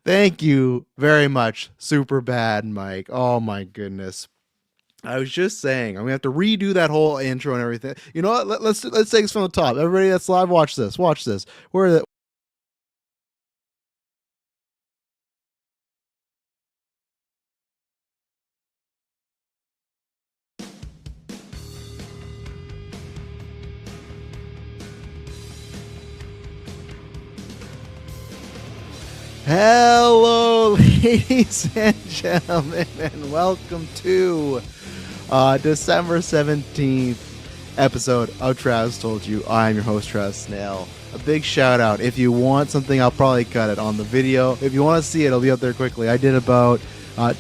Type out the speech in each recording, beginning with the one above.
Thank you very much, Super Bad Mike. Oh my goodness. I was just saying, I'm gonna have to redo that whole intro and everything. You know what? Let's take this from the top. Everybody that's live, watch this. Watch this. Where the Hello, ladies and gentlemen, and welcome to December 17th episode of Travis Told You. I'm your host, Travis Snail. A big shout out. If you want something, I'll probably cut it on the video. If you want to see it, it'll be up there quickly. I did about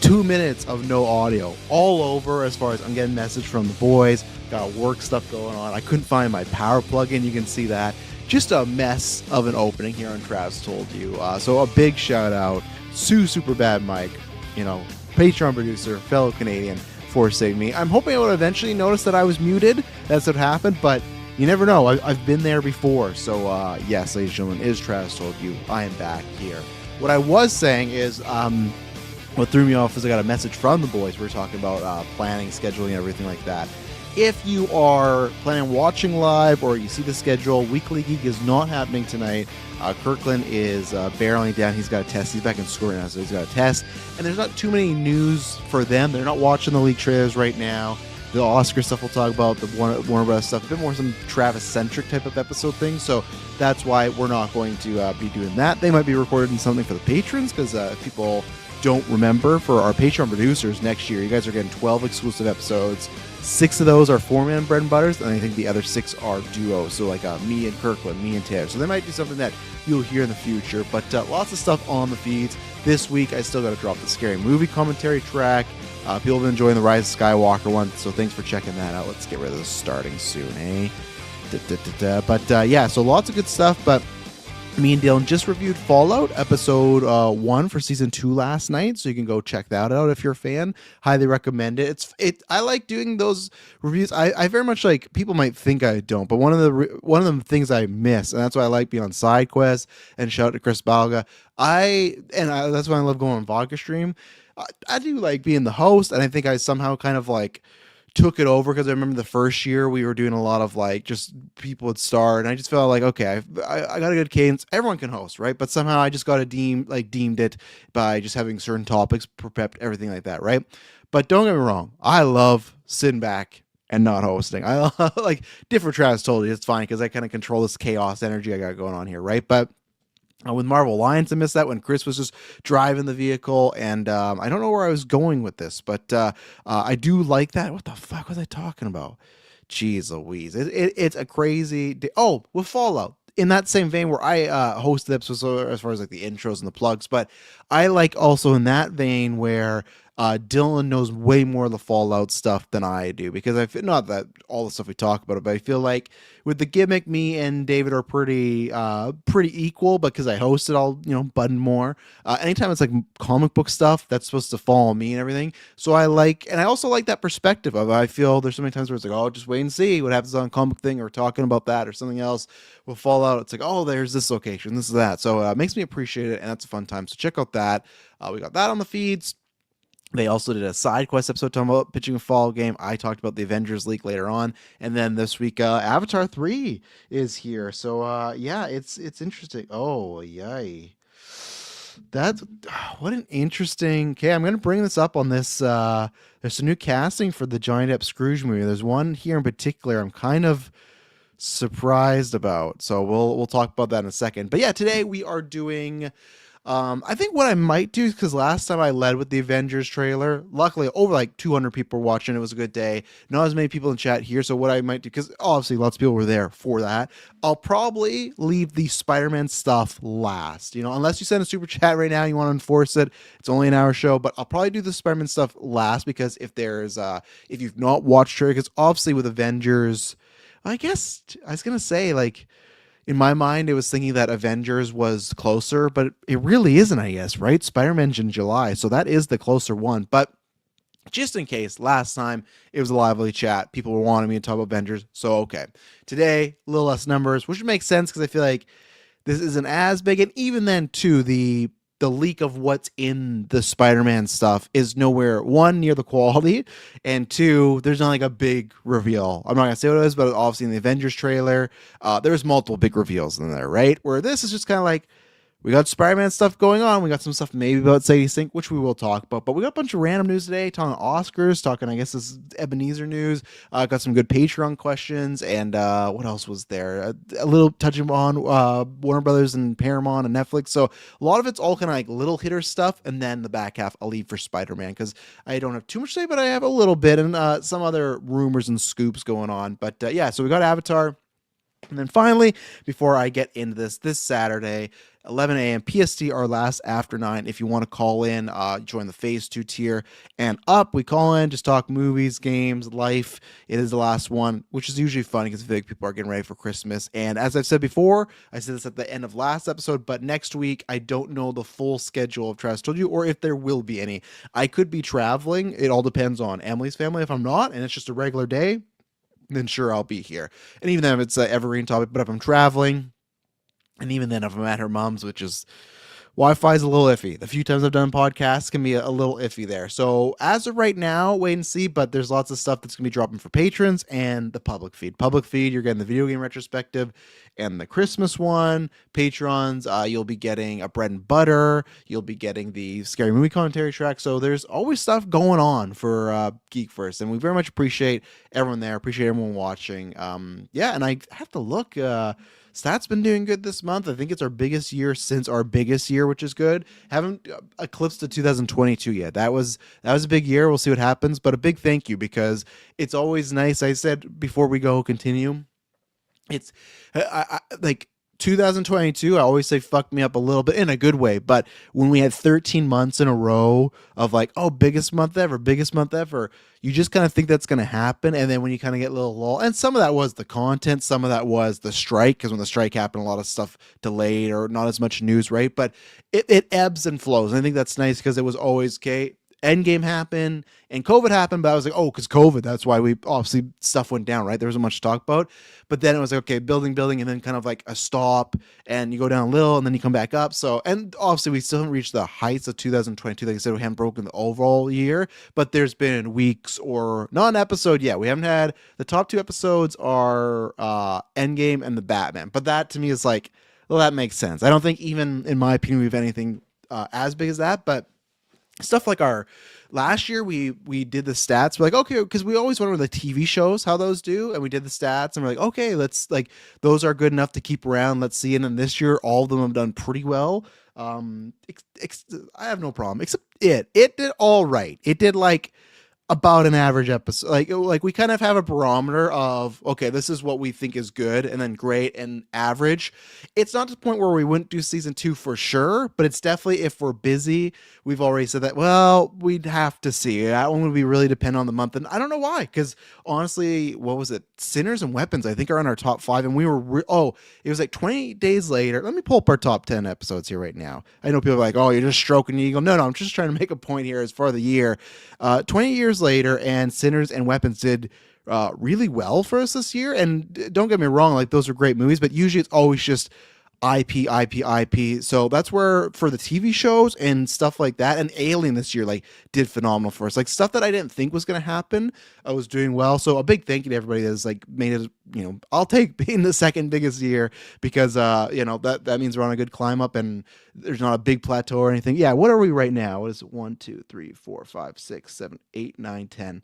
2 minutes of no audio all over as far as I'm getting message from the boys. Got work stuff going on. I couldn't find my power plug-in. You can see that. Just a mess of an opening here on Travis Told You. So a big shout out to Super Bad Mike, Patreon producer, fellow Canadian, for saving me. I'm hoping I would eventually notice that I was muted. That's what happened, but you never know. I've been there before. So yes, ladies and gentlemen, is Travis Told You. I am back here. What I was saying is, what threw me off is I got a message from the boys. We were talking about planning, scheduling, and everything like that. If you are planning on watching live or you see the schedule, Weekly Geek is not happening tonight. Kirkland is barreling down. He's got a test. He's back in school right now, so he's got a test. And there's not too many news for them. They're not watching the league trailers right now. The Oscar stuff we'll talk about, the Warner Bros. Stuff, a bit more some Travis-centric type of episode thing. So that's why we're not going to be doing that. They might be recording something for the patrons because people don't remember, for our Patreon producers next year, you guys are getting 12 exclusive episodes. 6 of those are 4-man bread and butters, and I think the other 6 are duos. So like me and Kirkland, me and Taylor. So they might do something that you'll hear in the future. But lots of stuff on the feeds. This week, I still got to drop the scary movie commentary track. People have been enjoying the Rise of Skywalker one, so thanks for checking that out. Let's get rid of this starting soon, eh? But yeah, so lots of good stuff. But me and Dylan just reviewed Fallout episode 1 for season 2 last night, so you can go check that out if you're a fan. Highly recommend it. I like doing those reviews. I very much like. People might think I don't, but one of the things I miss, and that's why I like being on side quests. And shout out to Chris Balga. That's why I love going on Vodka Stream. I do like being the host, and I think I somehow kind of like took it over because I remember the first year we were doing a lot of like just people would start, and I just felt like, okay, I got a good cadence. Everyone can host, right? But somehow I just got to deemed it by just having certain topics prepped, everything like that, right? But don't get me wrong, I love sitting back and not hosting. I love, like, different Travis told you it's fine because I kind of control this chaos energy I got going on here, right? But with Marvel Alliance, I missed that when Chris was just driving the vehicle, and I don't know where I was going with this, but I do like that. What the fuck was I talking about? Jeez Louise. It's a crazy day. Oh, with Fallout. In that same vein where I hosted the episodes as far as like the intros and the plugs, but I like also in that vein where Dylan knows way more of the Fallout stuff than I do, because I feel, not that all the stuff we talk about it, but I feel like with the gimmick, me and David are pretty equal, because I host it all, Button more. Anytime it's like comic book stuff, that's supposed to fall on me and everything. So and I also like that perspective of it. I feel there's so many times where it's like, oh, just wait and see what happens on a comic thing, or talking about that or something else will fall out. It's like, oh, there's this location, this is that. So it makes me appreciate it, and that's a fun time. So check out that. We got that on the feeds. They also did a side quest episode talking about pitching a fall game. I talked about the Avengers leak later on, and then this week, Avatar 3 is here. So yeah, it's interesting. Oh yay! That's what an interesting. Okay, I'm gonna bring this up on this. There's some new casting for the Johnny Depp Scrooge movie. There's one here in particular I'm kind of surprised about. So we'll talk about that in a second. But yeah, today we are doing. I think what I might do, because last time I led with the Avengers trailer, luckily over like 200 people were watching. It was a good day. Not as many people in chat here. So what I might do, because obviously lots of people were there for that, I'll probably leave the Spider-Man stuff last. Unless you send a super chat right now, you want to enforce it. It's only an hour show, but I'll probably do the Spider-Man stuff last, because if you've not watched trailer, because obviously with Avengers, I guess I was gonna say, like, in my mind, it was thinking that Avengers was closer, but it really isn't, I guess, right? Spider-Man's in July, so that is the closer one. But just in case, last time it was a lively chat. People were wanting me to talk about Avengers, so okay. Today, a little less numbers, which makes sense because I feel like this isn't as big. And even then, too, the leak of what's in the Spider-Man stuff is nowhere, one, near the quality, and two, there's not like a big reveal. I'm not gonna say what it is, but obviously in the Avengers trailer, there's multiple big reveals in there, right? Where this is just kind of like, we got Spider-Man stuff going on. We got some stuff maybe about Sadie Sink, which we will talk about. But we got a bunch of random news today, talking Oscars, talking, I guess, this is Ebenezer news. Got some good Patreon questions. And what else was there? A little touching on Warner Brothers and Paramount and Netflix. So a lot of it's all kind of like little hitter stuff. And then the back half, I'll leave for Spider-Man because I don't have too much to say, but I have a little bit and some other rumors and scoops going on. But yeah, so we got Avatar. And then finally, before I get into this Saturday, 11 a.m. PST, our last after 9. If you want to call in, join the Phase 2 tier and up. We call in, just talk movies, games, life. It is the last one, which is usually fun because I feel like people are getting ready for Christmas. And as I've said before, I said this at the end of last episode, but next week, I don't know the full schedule of Travis Told You or if there will be any. I could be traveling. It all depends on Emily's family. If I'm not, and it's just a regular day, then sure, I'll be here. And even then, if it's an evergreen topic, but if I'm traveling, and even then, if I'm at her mom's, which is Wi-Fi is a little iffy. The few times I've done podcasts can be a little iffy there. So as of right now, wait and see, but there's lots of stuff that's going to be dropping for patrons and the public feed. Public feed, you're getting the video game retrospective and the Christmas one. Patrons, you'll be getting a bread and butter. You'll be getting the scary movie commentary track. So there's always stuff going on for Geek First, and we very much appreciate everyone there. Appreciate everyone watching. Yeah, and I have to look. Stats been doing good this month. I think it's our biggest year since our biggest year, which is good. Haven't eclipsed the 2022 yet. That was a big year. We'll see what happens, but a big thank you because it's always nice. I said before we continue, it's like 2022, I always say fucked me up a little bit in a good way, but when we had 13 months in a row of like, oh, biggest month ever, you just kind of think that's going to happen. And then when you kind of get a little lull, and some of that was the content, some of that was the strike, because when the strike happened, a lot of stuff delayed or not as much news, right? But it ebbs and flows. And I think that's nice because it was always, okay, Endgame happened and COVID happened, but I was like, oh, because COVID, that's why we obviously stuff went down, right? There wasn't much to talk about. But then it was like, okay, building, and then kind of like a stop, and you go down a little and then you come back up. So, and obviously we still haven't reached the heights of 2022. Like I said, we haven't broken the overall year, but there's been weeks or not an episode yet. We haven't had the top 2 episodes are Endgame and the Batman. But that to me is like, well, that makes sense. I don't think even in my opinion we have anything as big as that, but stuff like our last year we did the stats. We're like, okay, because we always wonder the TV shows how those do, and we did the stats and we're like, okay, let's like those are good enough to keep around, let's see. And then this year all of them have done pretty well. I have no problem except it did all right. It did like about an average episode. Like we kind of have a barometer of, okay, this is what we think is good, and then great and average. It's not to the point where we wouldn't do season 2 for sure, but it's definitely, if we're busy, we've already said that, well, we'd have to see. That one would be really dependent on the month. And I don't know why, because honestly, what was it? Sinners and Weapons, I think, are in our top 5, and we were, it was like 20 days later. Let me pull up our top 10 episodes here right now. I know people are like, oh, you're just stroking the eagle. No, I'm just trying to make a point here as far as the year. 20 years later, and Sinners and Weapons did really well for us this year. And don't get me wrong, like those are great movies, but usually it's always just IP. So that's where for the TV shows and stuff like that, and Alien this year like did phenomenal for us. Like stuff that I didn't think was going to happen, I was doing well. So a big thank you to everybody that's like made it, I'll take being the second biggest year because, that means we're on a good climb up and there's not a big plateau or anything. Yeah. What are we right now? What is it? 1, 2, 3, 4, 5, 6, 7, 8, 9, 10.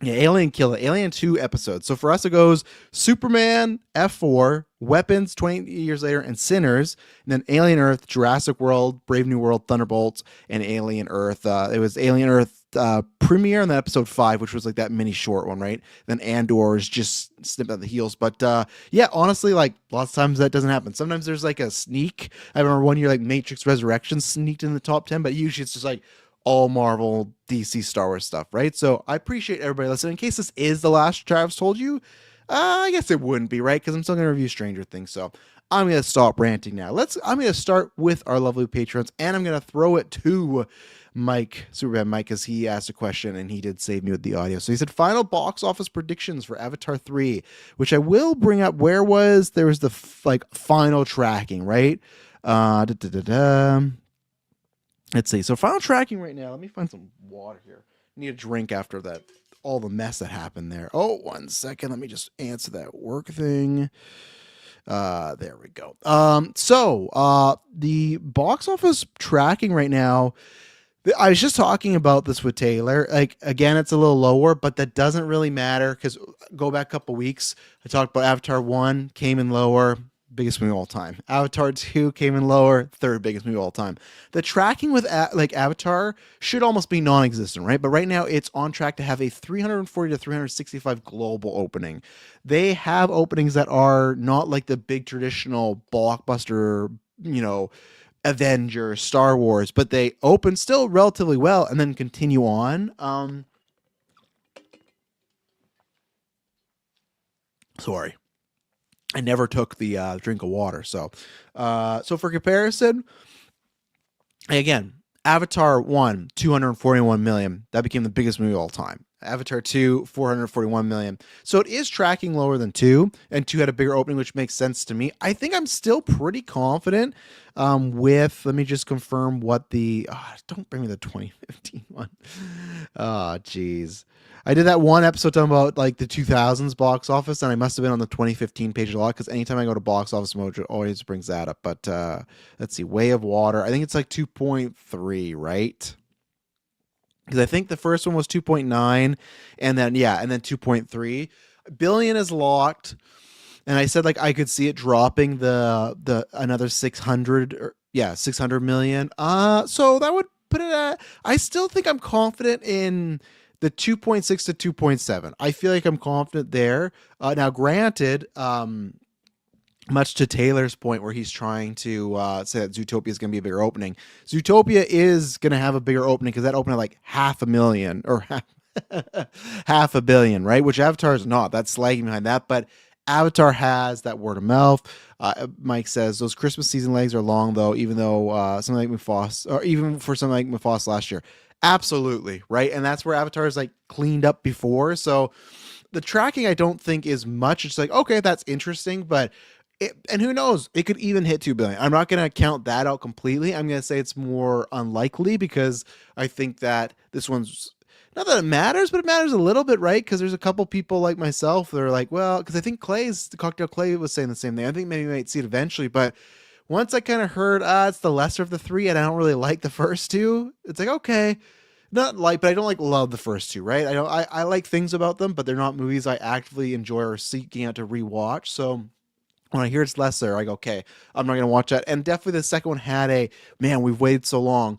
Yeah, Alien Kill It. Alien 2 episodes. So for us, it goes Superman, F4, Weapons, 20 years later, and Sinners, and then Alien Earth, Jurassic World, Brave New World, Thunderbolts, and Alien Earth. It was Alien Earth premiere and then episode 5, which was like that mini short one, right? Then Andor is just snipped at the heels. But yeah, honestly, like lots of times that doesn't happen. Sometimes there's like a sneak. I remember one year like Matrix Resurrection sneaked in the top 10, but usually it's just like all Marvel, DC, Star Wars stuff, right? So I appreciate everybody listening. In case this is the last Travis Told You, I guess it wouldn't be, right? Because I'm still going to review Stranger Things. So I'm going to stop ranting now. I'm going to start with our lovely patrons, and I'm going to throw it to Mike, Superman Mike, as he asked a question, and he did save me with the audio. So he said, final box office predictions for Avatar 3, which I will bring up. There was the final tracking, right? Let's see. So final tracking right now. Let me find some water here. I need a drink after that. All the mess that happened there. Oh, 1 second. Let me just answer that work thing. There we go. The box office tracking right now, I was just talking about this with Taylor. Like, again, it's a little lower, but that doesn't really matter because go back a couple weeks. I talked about Avatar 1 came in lower, biggest movie of all time. Avatar 2 came in lower, third biggest movie of all time. The tracking with Avatar should almost be non-existent, right? But right now it's on track to have a 340 to 365 global opening. They have openings that are not like the big traditional blockbuster, Avengers, Star Wars, but they open still relatively well and then continue on. Sorry. I never took the drink of water. So for comparison, again, Avatar 1, 241 million. That became the biggest movie of all time. Avatar 2, 441 million. So it is tracking lower than 2, and 2 had a bigger opening, which makes sense to me. I think I'm still pretty confident let me just confirm what don't bring me the 2015 one. Oh, geez. I did that one episode talking about like the 2000s box office, and I must have been on the 2015 page a lot because anytime I go to Box Office Mojo, it always brings that up. But let's see, Way of Water. I think it's like 2.3, right? Because I think the first one was 2.9, and then 2.3. Billion is locked, and I said like I could see it dropping the another 600 million. So that would put it at. I still think I'm confident in the 2.6 to 2.7. I feel like I'm confident there. Now, granted, much to Taylor's point where he's trying to say that Zootopia is going to be a bigger opening. Zootopia is going to have a bigger opening because that opened at like 500,000 or half a billion, right? Which Avatar is not. That's lagging behind that. But Avatar has that word of mouth. Mike says those Christmas season legs are long though, even though something like Mufasa, or even for something like Mufasa last year. Absolutely, right? And that's where Avatar is like cleaned up before. So the tracking I don't think is much. It's like, okay, that's interesting, but and who knows? It could even hit 2 billion. I'm not going to count that out completely. I'm going to say it's more unlikely because I think that this one's not that it matters, but it matters a little bit, right? Because there's a couple people like myself that are like, well, because I think the Cocktail Clay was saying the same thing. I think maybe we might see it eventually, but once I kind of heard, it's the lesser of the three, and I don't really like the first two. It's like, okay, not like, but I don't love the first two, right? I like things about them, but they're not movies I actively enjoy or seeking out to rewatch. So when I hear it's lesser, I go, okay, I'm not going to watch that. And definitely the second one had man, we've waited so long.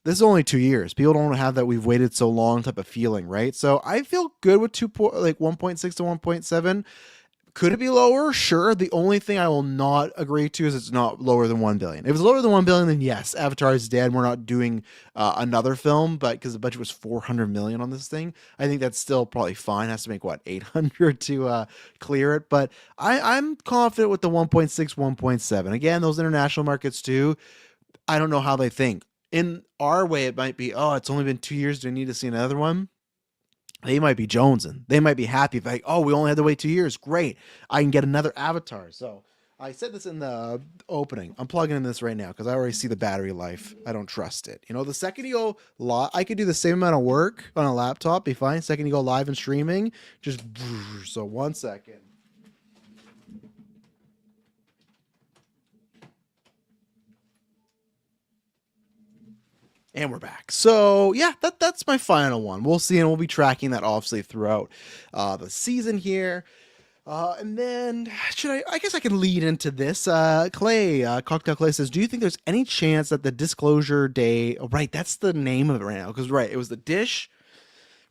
This is only 2 years. People don't have that we've waited so long type of feeling, right? So I feel good with 1.6 to 1.7. Could it be lower? Sure. The only thing I will not agree to is it's not lower than 1 billion. If it's lower than 1 billion, then yes, Avatar is dead. We're not doing another film, but because the budget was 400 million on this thing, I think that's still probably fine. It has to make 800 to clear it. But I'm confident with the 1.6, 1.7. Again, those international markets too. I don't know how they think. In our way, it might be, it's only been 2 years. Do I need to see another one? They might be jonesing. They might be happy. Like, we only had to wait 2 years. Great. I can get another Avatar. So I said this in the opening. I'm plugging in this right now because I already see the battery life. I don't trust it. The second you go live, I could do the same amount of work on a laptop. Be fine. Second you go live and streaming, just so 1 second. And we're back. So yeah, that's my final one. We'll see, and we'll be tracking that obviously throughout the season here. And then I guess I can lead into this. Cocktail Clay says, do you think there's any chance that the Disclosure Day, right, that's the name of it right now, because right, it was the dish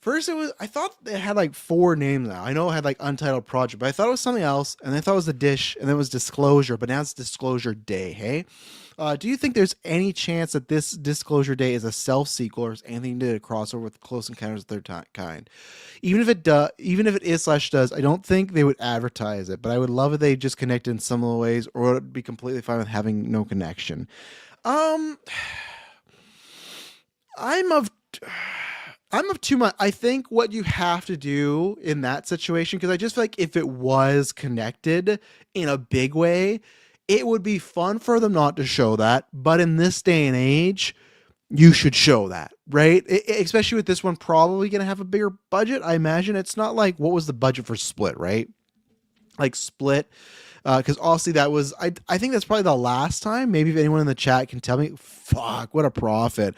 First, I thought it had like four names now. I know it had like Untitled Project, but I thought it was something else. And I thought it was The Dish, and then it was Disclosure, but now it's Disclosure Day, hey? Do you think there's any chance that this Disclosure Day is a self sequel or has anything to do with crossover with Close Encounters of the Kind? Even if it is slash does, I don't think they would advertise it, but I would love if they just connected in similar ways, or it would be completely fine with having no connection. Um, I'm of I'm of too much. I think what you have to do in that situation, because I just feel like if it was connected in a big way, it would be fun for them not to show that. But in this day and age, you should show that, right? Especially with this one probably going to have a bigger budget. I imagine it's not like what was the budget for Split, right? Like Split, because obviously that was I think that's probably the last time. Maybe if anyone in the chat can tell me, fuck, what a profit.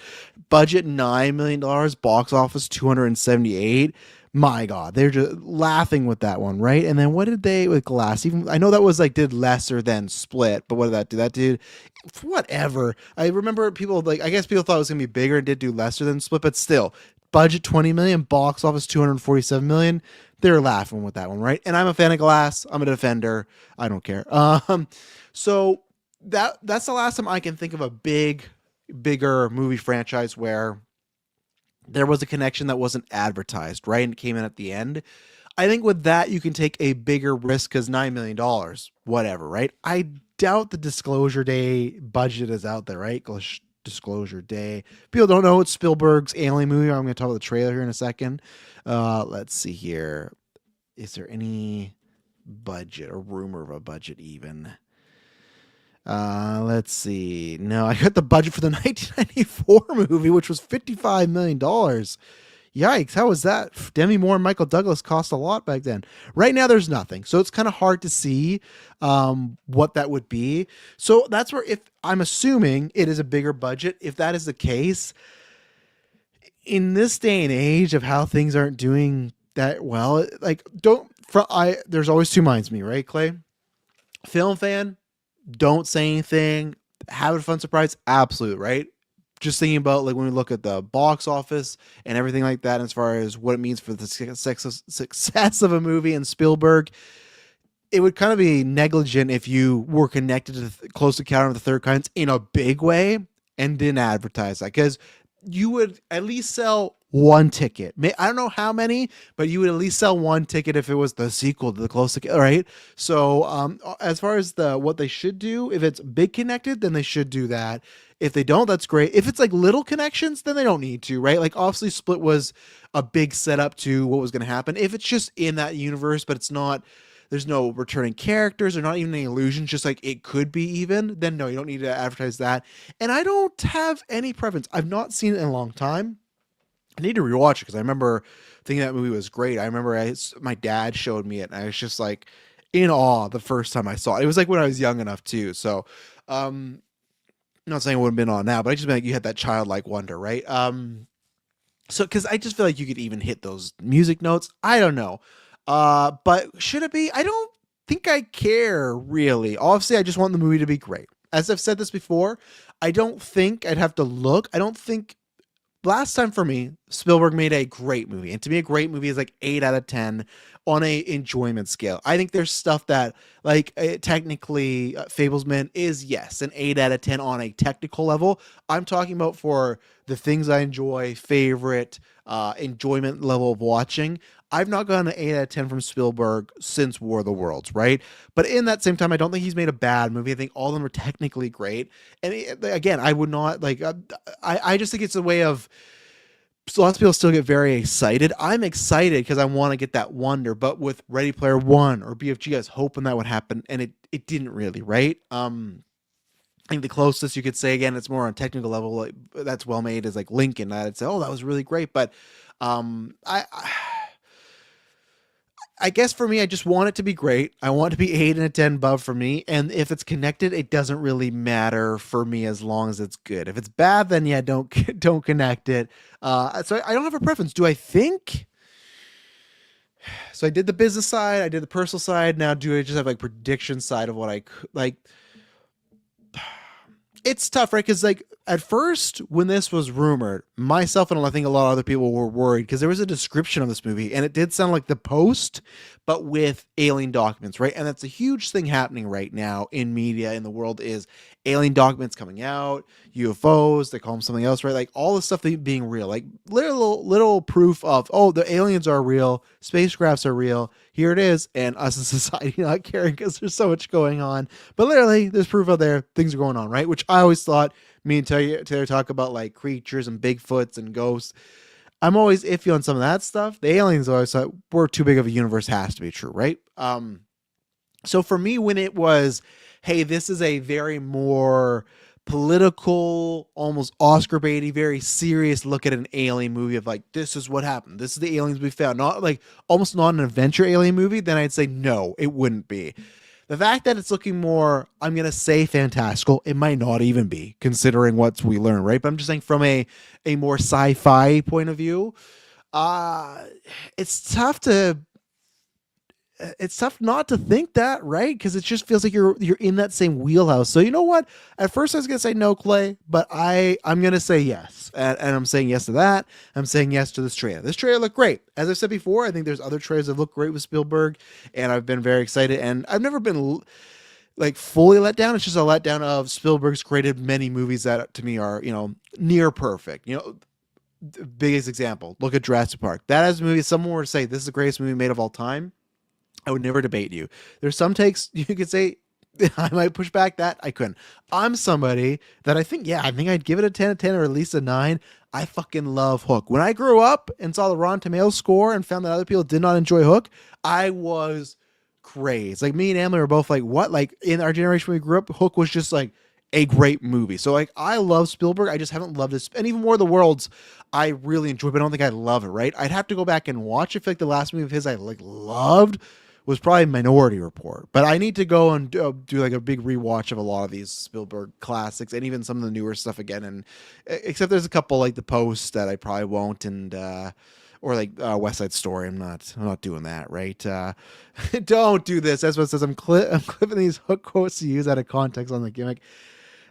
Budget $9 million, box office 278. My God, they're just laughing with that one, right? And then what did they with Glass? Even I know that was like did lesser than Split, but what did that do? That did whatever. I remember people like I guess people thought it was gonna be bigger. It did do lesser than Split, but still, budget 20 million, box office 247 million. They're laughing with that one, right? And I'm a fan of Glass. I'm a defender. I don't care. So that's the last time I can think of a bigger movie franchise where there was a connection that wasn't advertised, right? And it came in at the end. I think with that, you can take a bigger risk because $9 million, whatever, right? I doubt the Disclosure Day budget is out there, right? Disclosure Day. People don't know it's Spielberg's Alien movie. I'm going to talk about the trailer here in a second. Let's see here. Is there any budget or rumor of a budget even? Let's see. No, I got the budget for the 1994 movie, which was $55 million. Yikes, how was that? Demi Moore and Michael Douglas cost a lot back then. Right now, there's nothing. So it's kind of hard to see what that would be. So that's where, if I'm assuming it is a bigger budget, if that is the case, in this day and age of how things aren't doing that well, like, there's always two minds of me, right, Clay? Film fan, don't say anything. Have a fun surprise. Absolute, right? Just thinking about like when we look at the box office and everything like that, as far as what it means for the success of a movie and Spielberg, it would kind of be negligent if you were connected to Close Encounter of the Third Kind in a big way and didn't advertise that, because you would at least sell one ticket. I don't know how many, but you would at least sell one ticket if it was the sequel to the Close Encounter, right? So as far as what they should do, if it's big connected, then they should do that. If they don't, that's great. If it's like little connections, then they don't need to, right? Like obviously Split was a big setup to what was going to happen. If it's just in that universe, but it's not, there's no returning characters or not even any illusions, just like it could be even, then no, you don't need to advertise that. And I don't have any preference. I've not seen it in a long time. I need to rewatch it because I remember thinking that movie was great. I remember my dad showed me it and I was just like in awe the first time I saw it. It was like when I was young enough too. So, I'm not saying it would have been on now, but I just meant like you had that childlike wonder, right? So because I just feel like you could even hit those music notes. I don't know. But should it be? I don't think I care really. Obviously, I just want the movie to be great. As I've said this before, I don't think I'd have to look. I don't think last time for me, Spielberg made a great movie. And to me, a great movie is like 8 out of 10 on a enjoyment scale. I think there's stuff that like technically Fablesman is, yes, an 8 out of 10 on a technical level. I'm talking about for the things I enjoy, favorite, enjoyment level of watching. I've not gotten an 8 out of 10 from Spielberg since War of the Worlds, right? But in that same time, I don't think he's made a bad movie. I think all of them are technically great. And again, I would not like, I just think it's a way of, so lots of people still get very excited. I'm excited because I want to get that wonder, but with Ready Player One or BFG, I was hoping that would happen, and it didn't really, right? I think the closest you could say, again, it's more on a technical level, like, that's well made, is like Lincoln. I'd say, oh, that was really great, but I guess for me, I just want it to be great. I want it to be 8 and a 10 above for me. And if it's connected, it doesn't really matter for me as long as it's good. If it's bad, then yeah, don't connect it. So I don't have a preference. Do I think? So I did the business side, I did the personal side. Now do I just have like prediction side of what I like? it's tough, right? Because like at first, when this was rumored, myself and I think a lot of other people were worried because there was a description of this movie, and it did sound like The Post, but with alien documents, right? And that's a huge thing happening right now in media in the world is alien documents coming out, UFOs, they call them something else, right? Like all the stuff being real, like little proof of, oh, the aliens are real, spacecrafts are real. Here it is, and us as society not caring because there's so much going on. But literally, there's proof out there, things are going on, right? Which I always thought, me and Taylor talk about like creatures and Bigfoots and ghosts. I'm always iffy on some of that stuff. The aliens always thought we're too big of a universe, has to be true, right? So for me, when it was, hey, this is a very more political, almost Oscar baity, very serious look at an alien movie of like, this is what happened. This is the aliens we found. Not like almost not an adventure alien movie. Then I'd say no, it wouldn't be. The fact that it's looking more, I'm going to say fantastical, it might not even be, considering what we learn, right? But I'm just saying from a more sci-fi point of view, it's tough to it's tough not to think that, right? Because it just feels like you're in that same wheelhouse. So you know what? At first I was gonna say no, Clay, but I'm gonna say yes, and I'm saying yes to that. I'm saying yes to this trailer. This trailer looked great. As I've said before, I think there's other trailers that look great with Spielberg, and I've been very excited. And I've never been like fully let down. It's just a letdown of Spielberg's created many movies that to me are near perfect. Biggest example. Look at Jurassic Park. That is a movie. If someone were to say this is the greatest movie made of all time, I would never debate you. There's some takes you could say I might push back that I couldn't. I'm somebody that I think I'd give it a 10 out of 10 or at least a 9. I fucking love Hook. When I grew up and saw the Rotten Tomatoes score and found that other people did not enjoy Hook, I was crazed. Like me and Emily were both like, what? Like in our generation when we grew up, Hook was just like a great movie. So like I love Spielberg. I just haven't loved this. And even More of the Worlds, I really enjoy, but I don't think I love it, right? I'd have to go back and watch it. I feel like the last movie of his I like loved was probably Minority Report. But I need to go and do like a big rewatch of a lot of these Spielberg classics and even some of the newer stuff again. And except there's a couple like The Post that I probably won't, and or like West Side Story. I'm not doing that, right? Don't do this. That's what it says. I'm clipping these Hook quotes to use out of context on the gimmick.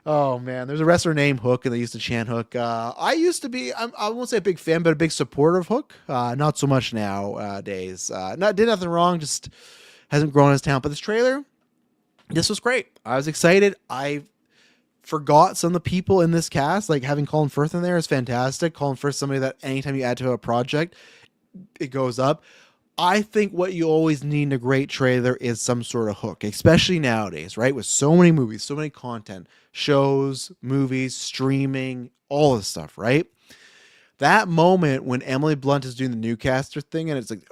Oh man, there's a wrestler named Hook, and they used to chant Hook. I used to be, I won't say a big fan, but a big supporter of Hook. Not so much nowadays. Did nothing wrong, just hasn't grown his talent. But this trailer, this was great. I was excited. I forgot some of the people in this cast, like having Colin Firth in there is fantastic. Colin Firth, somebody that anytime you add to a project, it goes up. I think what you always need in a great trailer is some sort of hook, especially nowadays, right? With so many movies, so many content, shows, movies, streaming, all this stuff, right? That moment when Emily Blunt is doing the newscaster thing and it's like,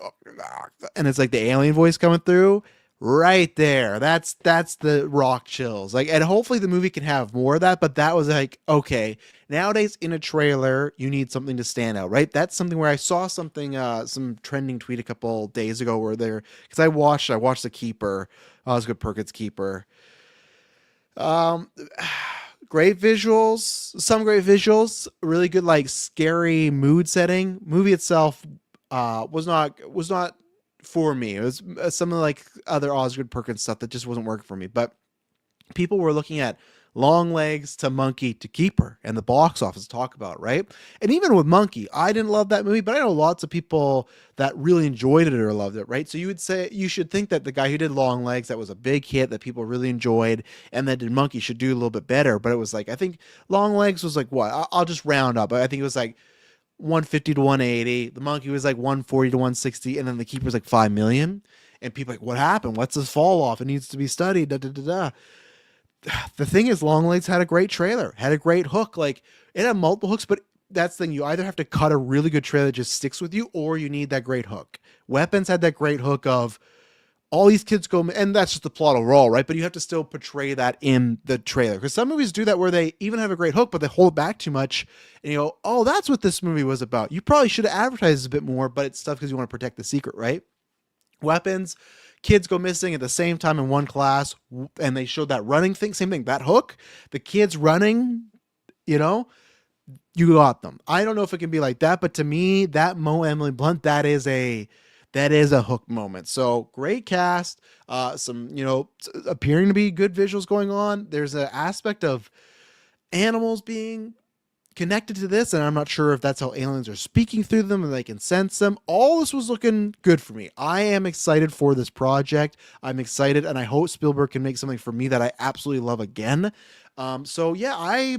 and it's like the alien voice coming through, right there. That's the rock chills. Like, and hopefully the movie can have more of that, but that was like, okay, nowadays in a trailer, you need something to stand out, right? That's something where I saw something, some trending tweet a couple days ago where because I watched The Keeper, Osgood Perkins' Keeper. Great visuals, some great visuals, really good, like scary mood setting. Movie itself, was not for me. It was some of like other Osgood Perkins stuff that just wasn't working for me. But people were looking at Long Legs to Monkey to Keeper and the box office to talk about, right? And even with Monkey, I didn't love that movie, but I know lots of people that really enjoyed it or loved it, right? So you should think that the guy who did Long Legs, that was a big hit that people really enjoyed, and that did Monkey should do a little bit better. But it was like, I think Long Legs was like, what? I'll just round up. I think it was like 150 to 180. The Monkey was like 140 to 160, and then the Keeper's like 5 million. And people are like, what happened? What's this fall off? It needs to be studied. Da, da, da, da. The thing is, Longlegs had a great trailer, had a great hook. Like, it had multiple hooks, but that's the thing. You either have to cut a really good trailer that just sticks with you, or you need that great hook. Weapons had that great hook of all these kids go, and that's just the plot overall, right? But you have to still portray that in the trailer. Because some movies do that where they even have a great hook, but they hold back too much. And you go, oh, that's what this movie was about. You probably should have advertised a bit more, but it's stuff because you want to protect the secret, right? Weapons, kids go missing at the same time in one class, and they showed that running thing, same thing, that hook, the kids running, you got them. I don't know if it can be like that, but to me, that Emily Blunt, that is a hook moment. So great cast, some, appearing to be good visuals going on. There's an aspect of animals being connected to this, and I'm not sure if that's how aliens are speaking through them and they can sense them. All this was looking good for me. I am excited for this project. I'm excited, and I hope Spielberg can make something for me that I absolutely love again. So yeah,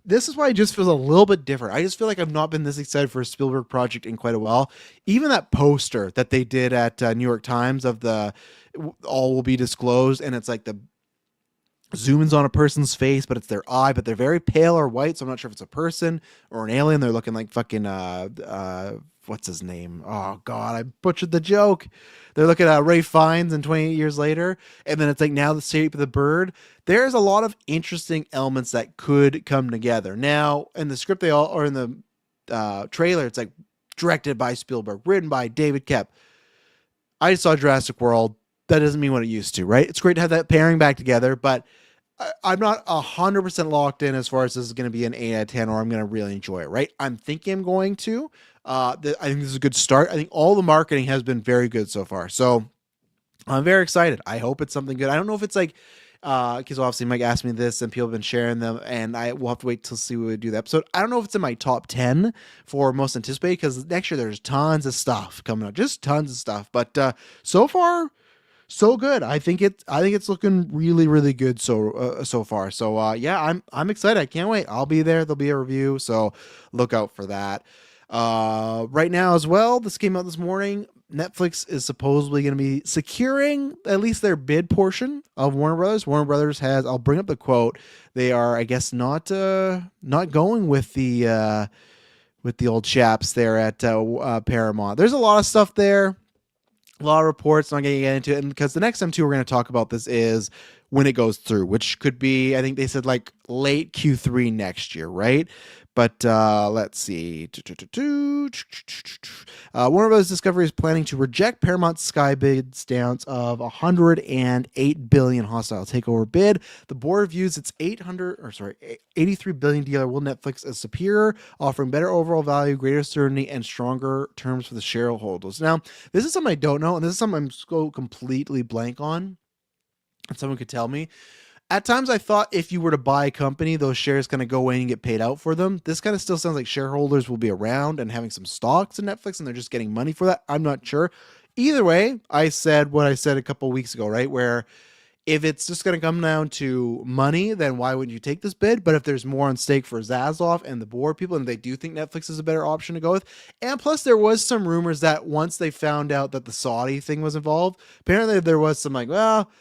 this is why it just feels a little bit different. I just feel like I've not been this excited for a Spielberg project in quite a while. Even that poster that they did at New York Times of the all will be disclosed, and it's like the zooms on a person's face, but it's their eye, but they're very pale or white, so I'm not sure if it's a person or an alien. They're looking like fucking what's his name? Oh god, I butchered the joke. They're looking at Ray Fiennes and 28 years later, and then it's like now the shape of the bird. There's a lot of interesting elements that could come together. Now, in the script or in the trailer, it's like directed by Spielberg, written by David Koepp. I saw Jurassic World. That doesn't mean what it used to, right? It's great to have that pairing back together, but I'm not 100% locked in as far as this is going to be an 8 out of 10 or I'm going to really enjoy it, right? I'm thinking I'm going to. I think this is a good start. I think all the marketing has been very good so far. So I'm very excited. I hope it's something good. I don't know if it's like, because obviously Mike asked me this and people have been sharing them, and I will have to wait till see when we do the episode. I don't know if it's in my top 10 for most anticipated, because next year there's tons of stuff coming up, just tons of stuff. But so far, so good. I think it's looking really, really good so far. So yeah, I'm excited. I can't wait. I'll be there. There'll be a review, so look out for that. Right now as well, this came out this morning. Netflix is supposedly going to be securing at least their bid portion of Warner Brothers. Warner Brothers has, I'll bring up the quote. They are, I guess, not going with the old chaps there at Paramount. There's a lot of stuff there. A lot of reports, not going to get into it, and because the next M2 we're going to talk about this is when it goes through, which could be, I think they said like late Q3 next year, right? But let's see. Warner Bros. Discovery is planning to reject Paramount's Sky bid stance of $108 billion hostile takeover bid. The board views its $83 billion deal will Netflix as superior, offering better overall value, greater certainty, and stronger terms for the shareholders. Now, this is something I don't know, and this is something I'm so completely blank on. And someone could tell me. At times I thought if you were to buy a company, those shares kind of go away and get paid out for them. This kind of still sounds like shareholders will be around and having some stocks in Netflix and they're just getting money for that. I'm not sure. Either way, I said what I said a couple weeks ago, right? Where if it's just going to come down to money, then why wouldn't you take this bid? But if there's more on stake for Zaslav and the board people, and they do think Netflix is a better option to go with, and plus there was some rumors that once they found out that the Saudi thing was involved, apparently there was some like, well,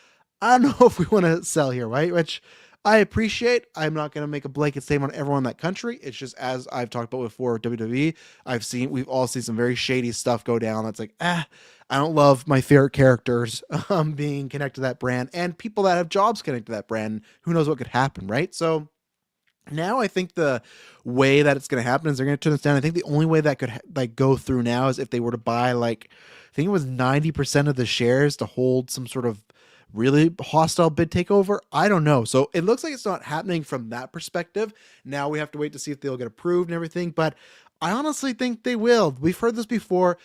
I don't know if we want to sell here, right? Which I appreciate. I'm not going to make a blanket statement on everyone in that country. It's just, as I've talked about before with WWE, we've all seen some very shady stuff go down. That's like, I don't love my favorite characters being connected to that brand and people that have jobs connected to that brand. Who knows what could happen, right? So now I think the way that it's going to happen is they're going to turn this down. I think the only way that could go through now is if they were to buy I think it was 90% of the shares to hold some sort of really hostile bid takeover. I don't know. So it looks like it's not happening from that perspective. Now we have to wait to see if they'll get approved and everything, but I honestly think they will. We've heard this before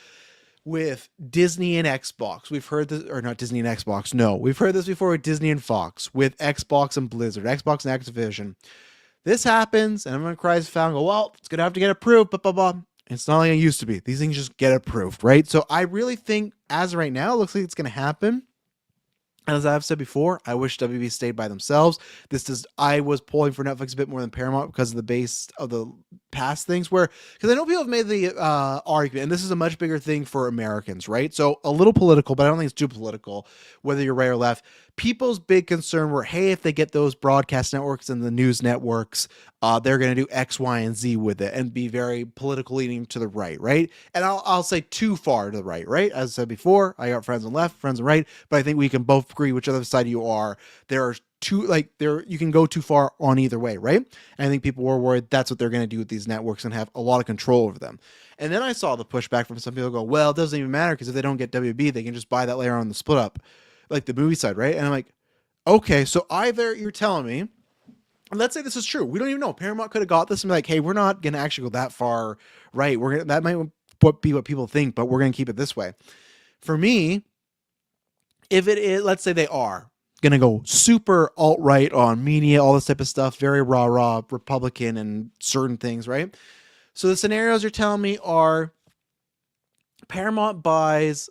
with Disney and Xbox. We've heard this, or not Disney and Xbox. No, we've heard this before with Disney and Fox, with Xbox and Blizzard, Xbox and Activision. This happens and everyone cries foul and go, well, it's going to have to get approved, blah, blah, blah. It's not like it used to be. These things just get approved, right? So I really think as of right now, it looks like it's going to happen. As I've said before, I wish WB stayed by themselves. I was pulling for Netflix a bit more than Paramount because of the base of the past things because I know people have made the argument, and this is a much bigger thing for Americans, right? So a little political, but I don't think it's too political, whether you're right or left. People's big concern were, hey, if they get those broadcast networks and the news networks, they're going to do X, Y, and Z with it and be very political leaning to the right, right? And I'll say too far to the right, right? As I said before, I got friends on left, friends on right, but I think we can both agree whichever side you are. There are you can go too far on either way, right? And I think people were worried that's what they're going to do with these networks and have a lot of control over them. And then I saw the pushback from some people go, well, it doesn't even matter because if they don't get WB, they can just buy that later on the split up, like the movie side, right? And I'm like, okay, so either you're telling me, and let's say this is true. We don't even know. Paramount could have got this and be like, hey, we're not going to actually go that far, right? That might be what people think, but we're going to keep it this way. For me, if it is, let's say they are gonna go super alt-right on media, all this type of stuff, very rah-rah Republican and certain things, right? So the scenarios you're telling me are Paramount buys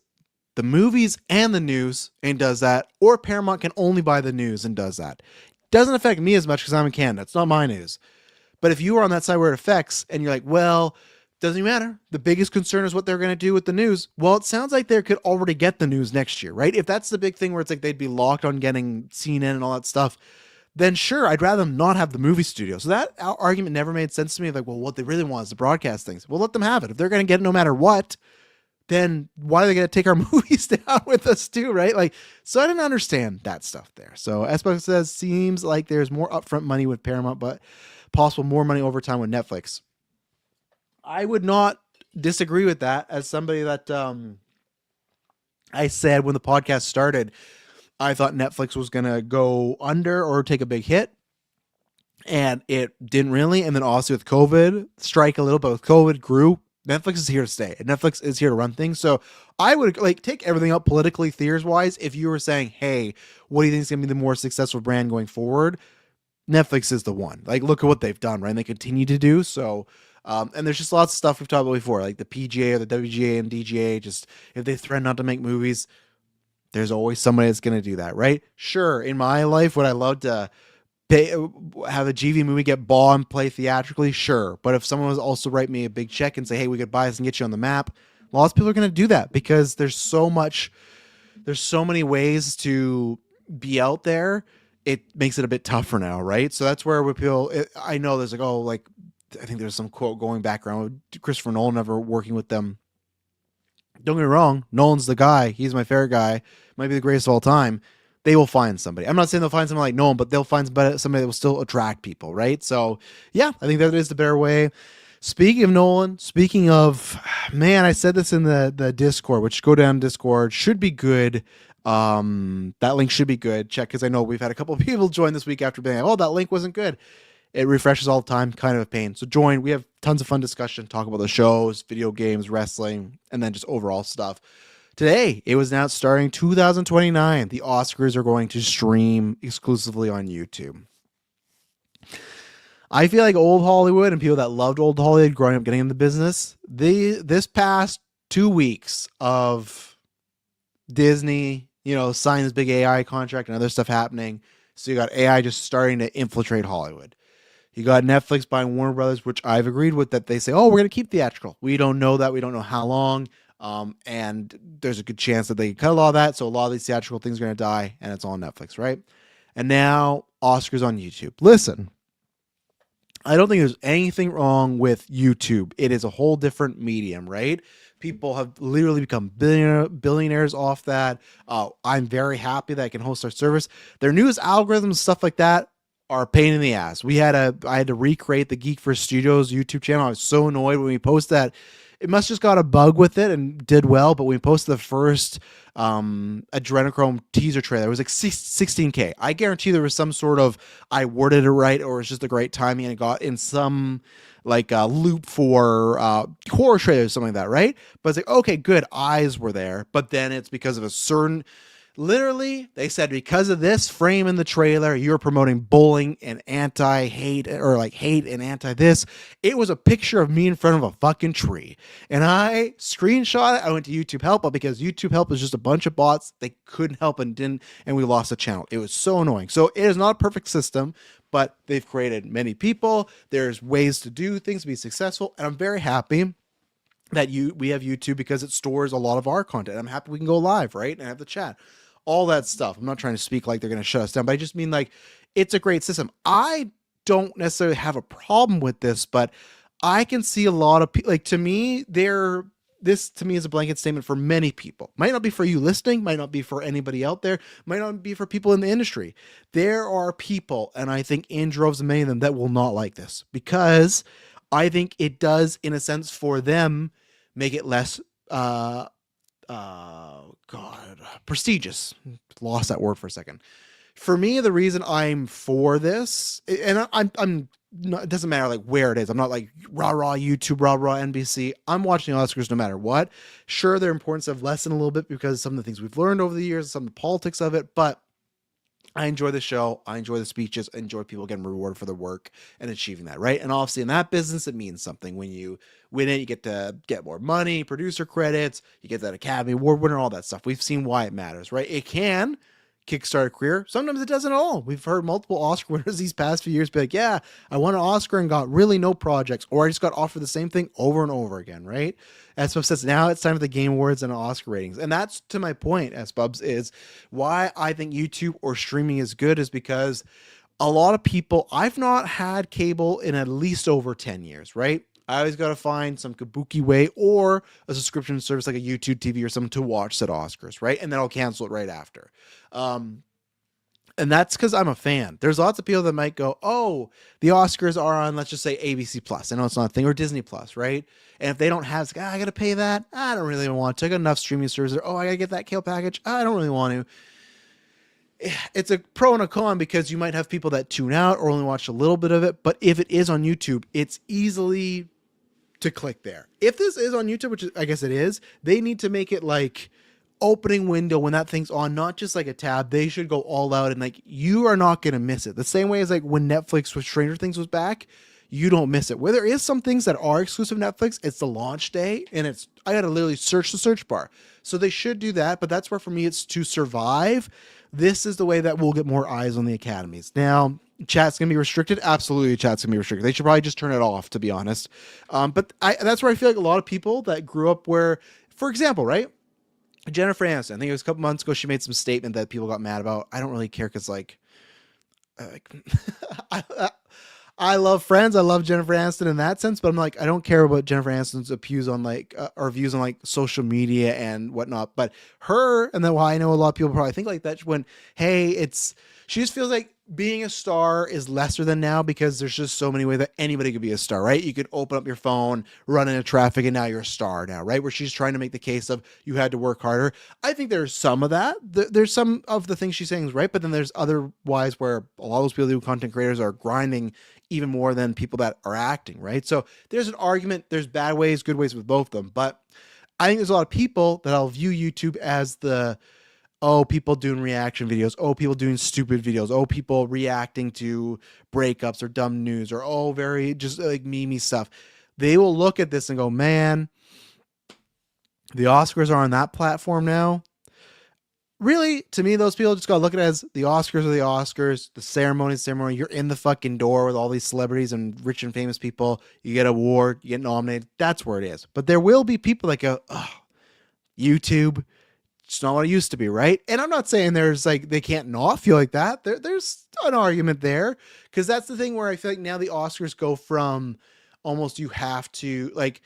the movies and the news and does that, or Paramount can only buy the news and does that. Doesn't affect me as much because I'm in Canada. It's not my news. But if you are on that side where it affects and you're like, well, doesn't matter. The biggest concern is what they're going to do with the news. Well, it sounds like they could already get the news next year, right? If that's the big thing where it's like they'd be locked on getting CNN and all that stuff, then sure, I'd rather them not have the movie studio. So that argument never made sense to me. Like, well, what they really want is to broadcast things. Well, let them have it. If they're going to get it no matter what, then why are they going to take our movies down with us too, right? Like, so I didn't understand that stuff there. So Espelk says, seems like there's more upfront money with Paramount, but possible more money over time with Netflix. I would not disagree with that. As somebody that I said when the podcast started, I thought Netflix was going to go under or take a big hit. And it didn't really. And then also with COVID, strike a little, but with COVID grew. Netflix is here to stay. And Netflix is here to run things. So I would like take everything up politically, theaters wise. If you were saying, hey, what do you think is going to be the more successful brand going forward? Netflix is the one. Like, look at what they've done, right? And they continue to do. So, and there's just lots of stuff we've talked about before, like the PGA or the WGA and DGA. Just if they threaten not to make movies, there's always somebody that's going to do that, right? Sure. In my life, would I love to have a GV movie get bought and play theatrically? Sure. But if someone was also write me a big check and say, hey, we could buy this and get you on the map, lots of people are going to do that because there's so many ways to be out there. It makes it a bit tougher now, right? So that's where we feel. I know there's like, I think there's some quote going back around with Christopher Nolan ever working with them. Don't get me wrong, Nolan's the guy. He's my favorite guy. Might be the greatest of all time. They will find somebody. I'm not saying they'll find somebody like Nolan, but they'll find somebody that will still attract people, right? So yeah, I think that is the better way. Speaking of Nolan, man, I said this in the Discord, which go down Discord, should be good. That link should be good. Check, because I know we've had a couple of people join this week after being like, oh, that link wasn't good. It refreshes all the time, kind of a pain. So join. We have tons of fun discussion, talk about the shows, video games, wrestling, and then just overall stuff. Today, it was announced starting 2029, the Oscars are going to stream exclusively on YouTube. I feel like old Hollywood and people that loved old Hollywood growing up getting in the business, this past 2 weeks of Disney, signing this big AI contract and other stuff happening. So you got AI just starting to infiltrate Hollywood. You got Netflix buying Warner Brothers, which I've agreed with, that they say, oh, we're going to keep theatrical. We don't know that. We don't know how long. And there's a good chance that they can cut a lot of that. So a lot of these theatrical things are going to die and it's all on Netflix, right? And now Oscars on YouTube. Listen, I don't think there's anything wrong with YouTube. It is a whole different medium, right? People have literally become billionaires off that. I'm very happy that I can host our service. Their newest algorithms, stuff like that, are a pain in the ass. I had to recreate the Geek for Studios YouTube channel. I was so annoyed when we posted that. It must just got a bug with it and did well, but when we posted the first Adrenochrome teaser trailer, it was like 16K. I guarantee there was some sort of, I worded it right, or it's just the great timing and it got in some loop for horror trailers or something like that, right? But it's like, okay, good, eyes were there, but then it's because of a certain, literally, they said because of this frame in the trailer, you're promoting bullying and anti-hate, or like hate and anti-this. It was a picture of me in front of a fucking tree. And I screenshot it. I went to YouTube Help, but because YouTube Help is just a bunch of bots, they couldn't help and didn't, and we lost the channel. It was so annoying. So it is not a perfect system, but they've created many people. There's ways to do things to be successful, and I'm very happy that we have YouTube because it stores a lot of our content. I'm happy we can go live, right, and have the chat. All that stuff. I'm not trying to speak like they're going to shut us down, but I just mean like it's a great system. I don't necessarily have a problem with this, but I can see a lot of people, like, to me, this to me is a blanket statement for many people. Might not be for you listening, might not be for anybody out there, might not be for people in the industry. There are people, and I think in droves of many of them, that will not like this because I think it does, in a sense, for them, make it less prestigious. Lost that word for a second. For me, the reason I'm for this, and I'm not, it doesn't matter like where it is. I'm not like rah YouTube, rah NBC. I'm watching Oscars no matter what. Sure, their importance have lessened a little bit because of some of the things we've learned over the years, some of the politics of it, but I enjoy the show. I enjoy the speeches. I enjoy people getting rewarded for their work and achieving that, right? And obviously, in that business, it means something. When you win it, you get to get more money, producer credits, you get that Academy Award winner, all that stuff. We've seen why it matters, right? It can kickstart a career. Sometimes it doesn't at all. We've heard multiple Oscar winners these past few years be like, yeah, I won an Oscar and got really no projects, or I just got offered the same thing over and over again, right? As Bubs says, now it's time for the Game Awards and Oscar ratings. And that's to my point, as Bubs, is why I think YouTube or streaming is good is because a lot of people, I've not had cable in at least over 10 years, right? I always got to find some kabuki way or a subscription service like a YouTube TV or something to watch said Oscars, right? And then I'll cancel it right after. And that's because I'm a fan. There's lots of people that might go, oh, the Oscars are on, let's just say ABC Plus. I know it's not a thing, or Disney Plus, right? And if they don't have, it's like, I got to pay that. I don't really want to. I got enough streaming services. Oh, I got to get that cable package. I don't really want to. It's a pro and a con because you might have people that tune out or only watch a little bit of it. But if it is on YouTube, it's easily to click there. If this is on YouTube, which I guess it is, they need to make it like opening window when that thing's on, not just like a tab. They should go all out and like you are not going to miss it. The same way as like when Netflix with Stranger Things was back, you don't miss it. Where there is some things that are exclusive Netflix, it's the launch day and it's, I got to literally search the search bar. So they should do that. But that's where for me, it's to survive. This is the way that we'll get more eyes on the academies. Now, chat's going to be restricted. Absolutely, chat's going to be restricted. They should probably just turn it off, to be honest. But that's where I feel like a lot of people that grew up where, for example, right? Jennifer Aniston, I think it was a couple months ago, she made some statement that people got mad about. I don't really care because, like I love Friends. I love Jennifer Aniston in that sense, but I'm like, I don't care about Jennifer Aniston's views on like or views on like social media and whatnot. But her, and then why I know a lot of people probably think like that when, hey, she just feels like being a star is lesser than now because there's just so many ways that anybody could be a star, right? You could open up your phone, run into traffic, and now you're a star now, right? Where she's trying to make the case of you had to work harder. I think there's some of that. There's some of the things she's saying is right, but then there's otherwise where a lot of those people who content creators are grinding even more than people that are acting, right? So there's an argument. There's bad ways, good ways with both of them. But I think there's a lot of people that I'll view YouTube as people doing reaction videos. Oh, people doing stupid videos. Oh, people reacting to breakups or dumb news or, very just like meme stuff. They will look at this and go, man, the Oscars are on that platform now. Really, to me, those people just got to look at it as the Oscars are the Oscars, the ceremony. You're in the fucking door with all these celebrities and rich and famous people. You get an award, you get nominated. That's where it is. But there will be people that go, YouTube, it's not what it used to be, right? And I'm not saying there's like they can't not feel like that. There's an argument there because that's the thing where I feel like now the Oscars go from almost you have to like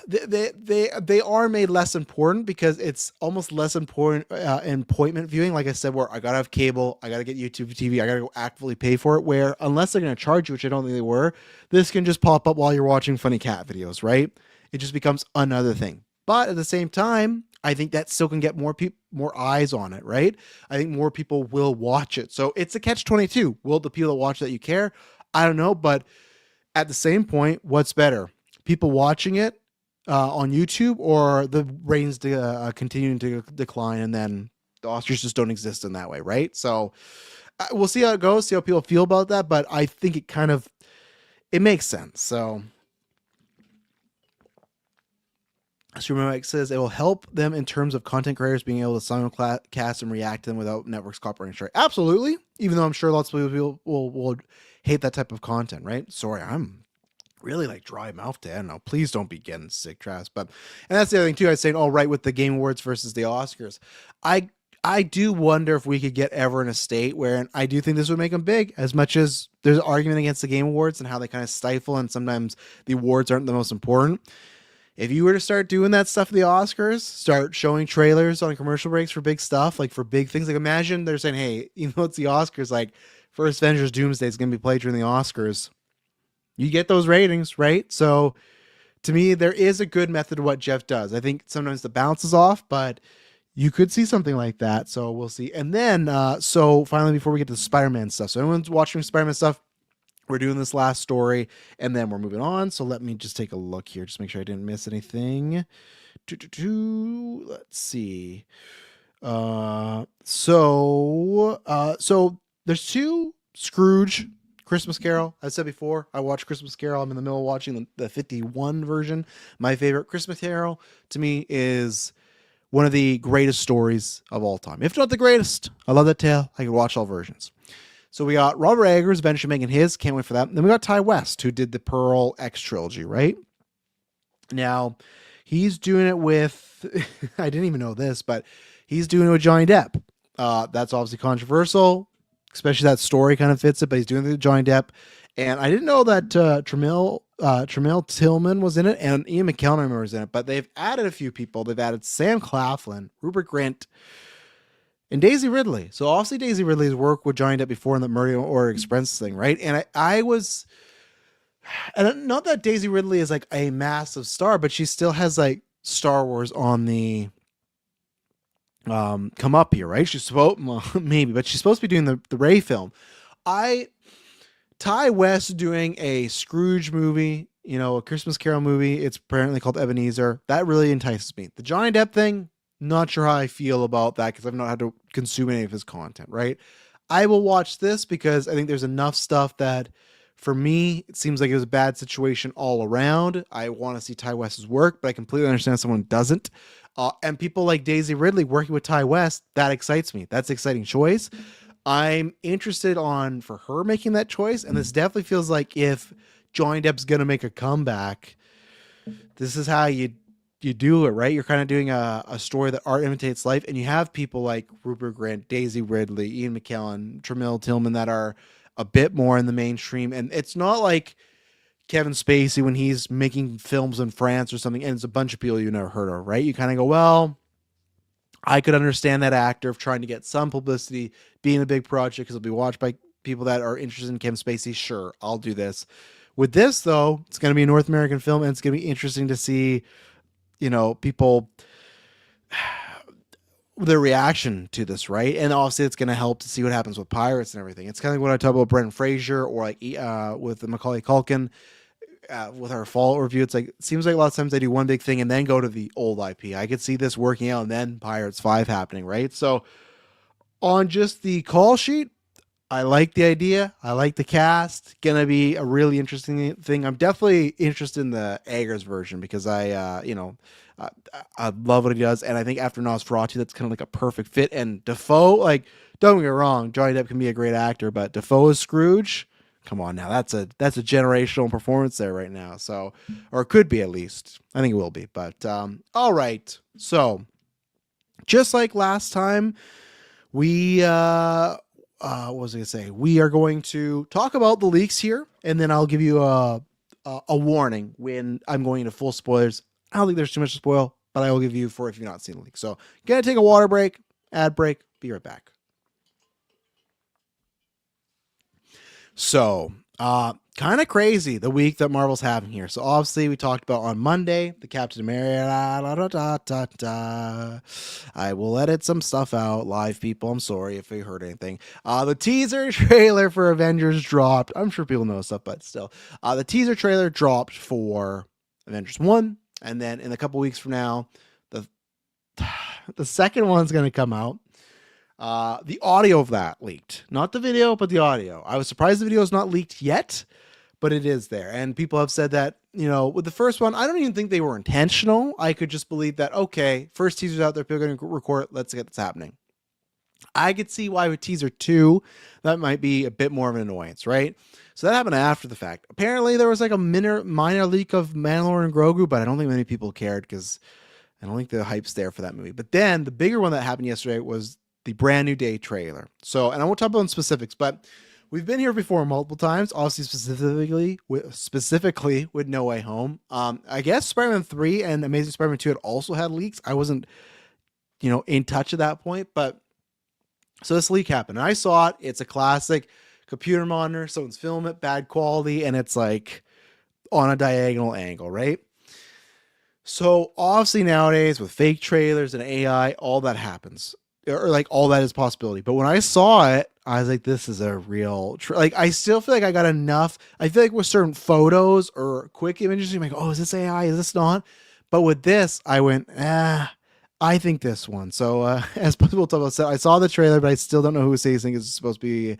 they are made less important because it's almost less important in appointment viewing. Like I said, where I gotta have cable, I gotta get YouTube TV, I gotta go actively pay for it. Where unless they're gonna charge you, which I don't think they were, this can just pop up while you're watching funny cat videos, right? It just becomes another thing. But at the same time, I think that still can get more eyes on it, right? I think more people will watch it. So it's a catch-22. Will the people that watch that you care? I don't know, but at the same point, what's better? People watching it on YouTube or the ratings continuing to decline and then the Oscars just don't exist in that way, right? So we'll see how it goes, see how people feel about that, but I think it makes sense. So Streamer Mike says it will help them in terms of content creators being able to simulcast and react to them without networks copyright strike. Absolutely. Even though I'm sure lots of people will hate that type of content, right? Sorry, I'm really like dry mouth to, I don't know. Please don't be getting sick, Travis. And that's the other thing too. I was saying, right, with the Game Awards versus the Oscars. I do wonder if we could get ever in a state where, and I do think this would make them big, as much as there's an argument against the Game Awards and how they kind of stifle and sometimes the awards aren't the most important. If you were to start doing that stuff at the Oscars, start showing trailers on commercial breaks for big stuff, like for big things, like imagine they're saying, hey, it's the Oscars, like first Avengers Doomsday is going to be played during the Oscars. You get those ratings, right? So to me, there is a good method to what Jeff does. I think sometimes the balance is off, but you could see something like that. So we'll see. And then, so finally, before we get to the Spider-Man stuff, so anyone's watching Spider-Man stuff, we're doing this last story and then we're moving on. So let me just take a look here. Just make sure I didn't miss anything. Let's see. So there's two Scrooge Christmas Carol. I said before, I watched Christmas Carol. I'm in the middle of watching the 51 version. My favorite Christmas Carol to me is one of the greatest stories of all time, if not the greatest. I love that tale. I could watch all versions. So we got Robert Eggers eventually making his. Can't wait for that. Then we got Ty West, who did the Pearl X trilogy, right? Now, he's doing it with, I didn't even know this, but he's doing it with Johnny Depp. That's obviously controversial, especially that story kind of fits it, but he's doing it with Johnny Depp. And I didn't know that Tramiel Tillman was in it, and Ian McKellen was in it, but they've added a few people. They've added Sam Claflin, Rupert Grint, and Daisy Ridley. So obviously Daisy Ridley's worked with Johnny Depp before in the Murder or Express thing, right? And and not that Daisy Ridley is like a massive star, but she still has like Star Wars on the come up here, right? She's supposed, well, maybe, but she's supposed to be doing the Rey film. Ty West doing a Scrooge movie, a Christmas Carol movie. It's apparently called Ebenezer. That really entices me. The Johnny Depp thing, not sure how I feel about that because I've not had to consume any of his content, right? I will watch this because I think there's enough stuff that, for me, it seems like it was a bad situation all around. I want to see Ty West's work, but I completely understand someone doesn't. And people like Daisy Ridley working with Ty West, that excites me. That's an exciting choice. I'm interested for her making that choice, and this definitely feels like if Johnny Depp's going to make a comeback, this is how you do it, right? You're kind of doing a story that art imitates life, and you have people like Rupert Grint, Daisy Ridley, Ian McKellen, Tramiel Tillman that are a bit more in the mainstream, and it's not like Kevin Spacey when he's making films in France or something, and it's a bunch of people you never heard of, right? You kind of go, well, I could understand that actor of trying to get some publicity, being a big project because it'll be watched by people that are interested in Kevin Spacey. Sure, I'll do this. With this, though, it's going to be a North American film, and it's going to be interesting to see, people, their reaction to this, right? And obviously, it's going to help to see what happens with Pirates and everything. It's kind of like when I talk about Brendan Fraser or like with Macaulay Culkin. With our fall review, it's like it seems like a lot of times they do one big thing and then go to the old IP. I could see this working out and then Pirates 5 happening, right? So on just the call sheet, I like the idea. I like the cast. Gonna be a really interesting thing. I'm definitely interested in the Eggers version because I love what he does, and I think after Nosferatu, that's kind of like a perfect fit. And Defoe, like, don't get me wrong, Johnny Depp can be a great actor, but Defoe is Scrooge. Come on now, that's a generational performance there right now. So, or it could be at least. I think it will be. But all right. So, just like last time, we what was I gonna say? We are going to talk about the leaks here, and then I'll give you a warning when I'm going into full spoilers. I don't think there's too much to spoil, but I will give you for if you've not seen the leak. So, gonna take a water break, ad break. Be right back. So, kind of crazy the week that Marvel's having here. So obviously we talked about on Monday, the Captain America, I will edit some stuff out, live people. I'm sorry if you heard anything. The teaser trailer for Avengers dropped. I'm sure people know stuff, but still. The teaser trailer dropped for Avengers 1. And then in a couple weeks from now, the second one's going to come out. The audio of that leaked, not the video, but the audio. I was surprised the video is not leaked yet, but it is there. And people have said that, with the first one, I don't even think they were intentional. I could just believe that, okay, first teaser's out there, people are going to record it. Let's get this happening. I could see why with teaser 2, that might be a bit more of an annoyance, right? So that happened after the fact. Apparently there was like a minor leak of Mandalorian and Grogu, but I don't think many people cared because I don't think the hype's there for that movie. But then the bigger one that happened yesterday was the Brand New Day trailer. So, and I won't talk about specifics, but we've been here before multiple times, obviously specifically with No Way Home. I guess Spider-Man 3 and Amazing Spider-Man 2 had also had leaks. I wasn't, in touch at that point, but so this leak happened. And I saw it. It's a classic computer monitor. Someone's filming it, bad quality, and it's like on a diagonal angle, right? So obviously nowadays with fake trailers and AI, all that happens. Or like all that is possibility. But when I saw it, I was like, this is a real, I still feel like I got enough. I feel like with certain photos or quick images, you're like, oh, is this AI? Is this not? But with this, I went, I think this one. So, as people talk about, so I saw the trailer, but I still don't know who Sadie think is supposed to be,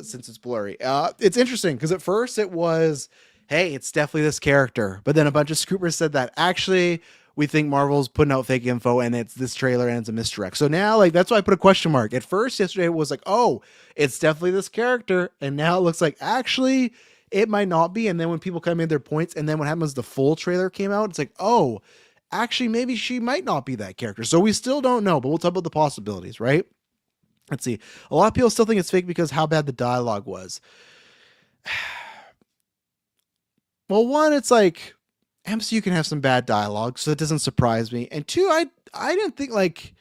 since it's blurry. It's interesting because at first it was, hey, it's definitely this character, but then a bunch of scoopers said that actually we think Marvel's putting out fake info and it's this trailer and it's a misdirect. So now, like, that's why I put a question mark. At first, yesterday it was like, oh, it's definitely this character, and now it looks like actually it might not be. And then when people kind of made their points, and then what happens, the full trailer came out, it's like, oh, actually, maybe she might not be that character. So we still don't know, but we'll talk about the possibilities, right? Let's see. A lot of people still think it's fake because how bad the dialogue was. Well, one, it's like MCU can have some bad dialogue, so it doesn't surprise me. And two, I didn't think like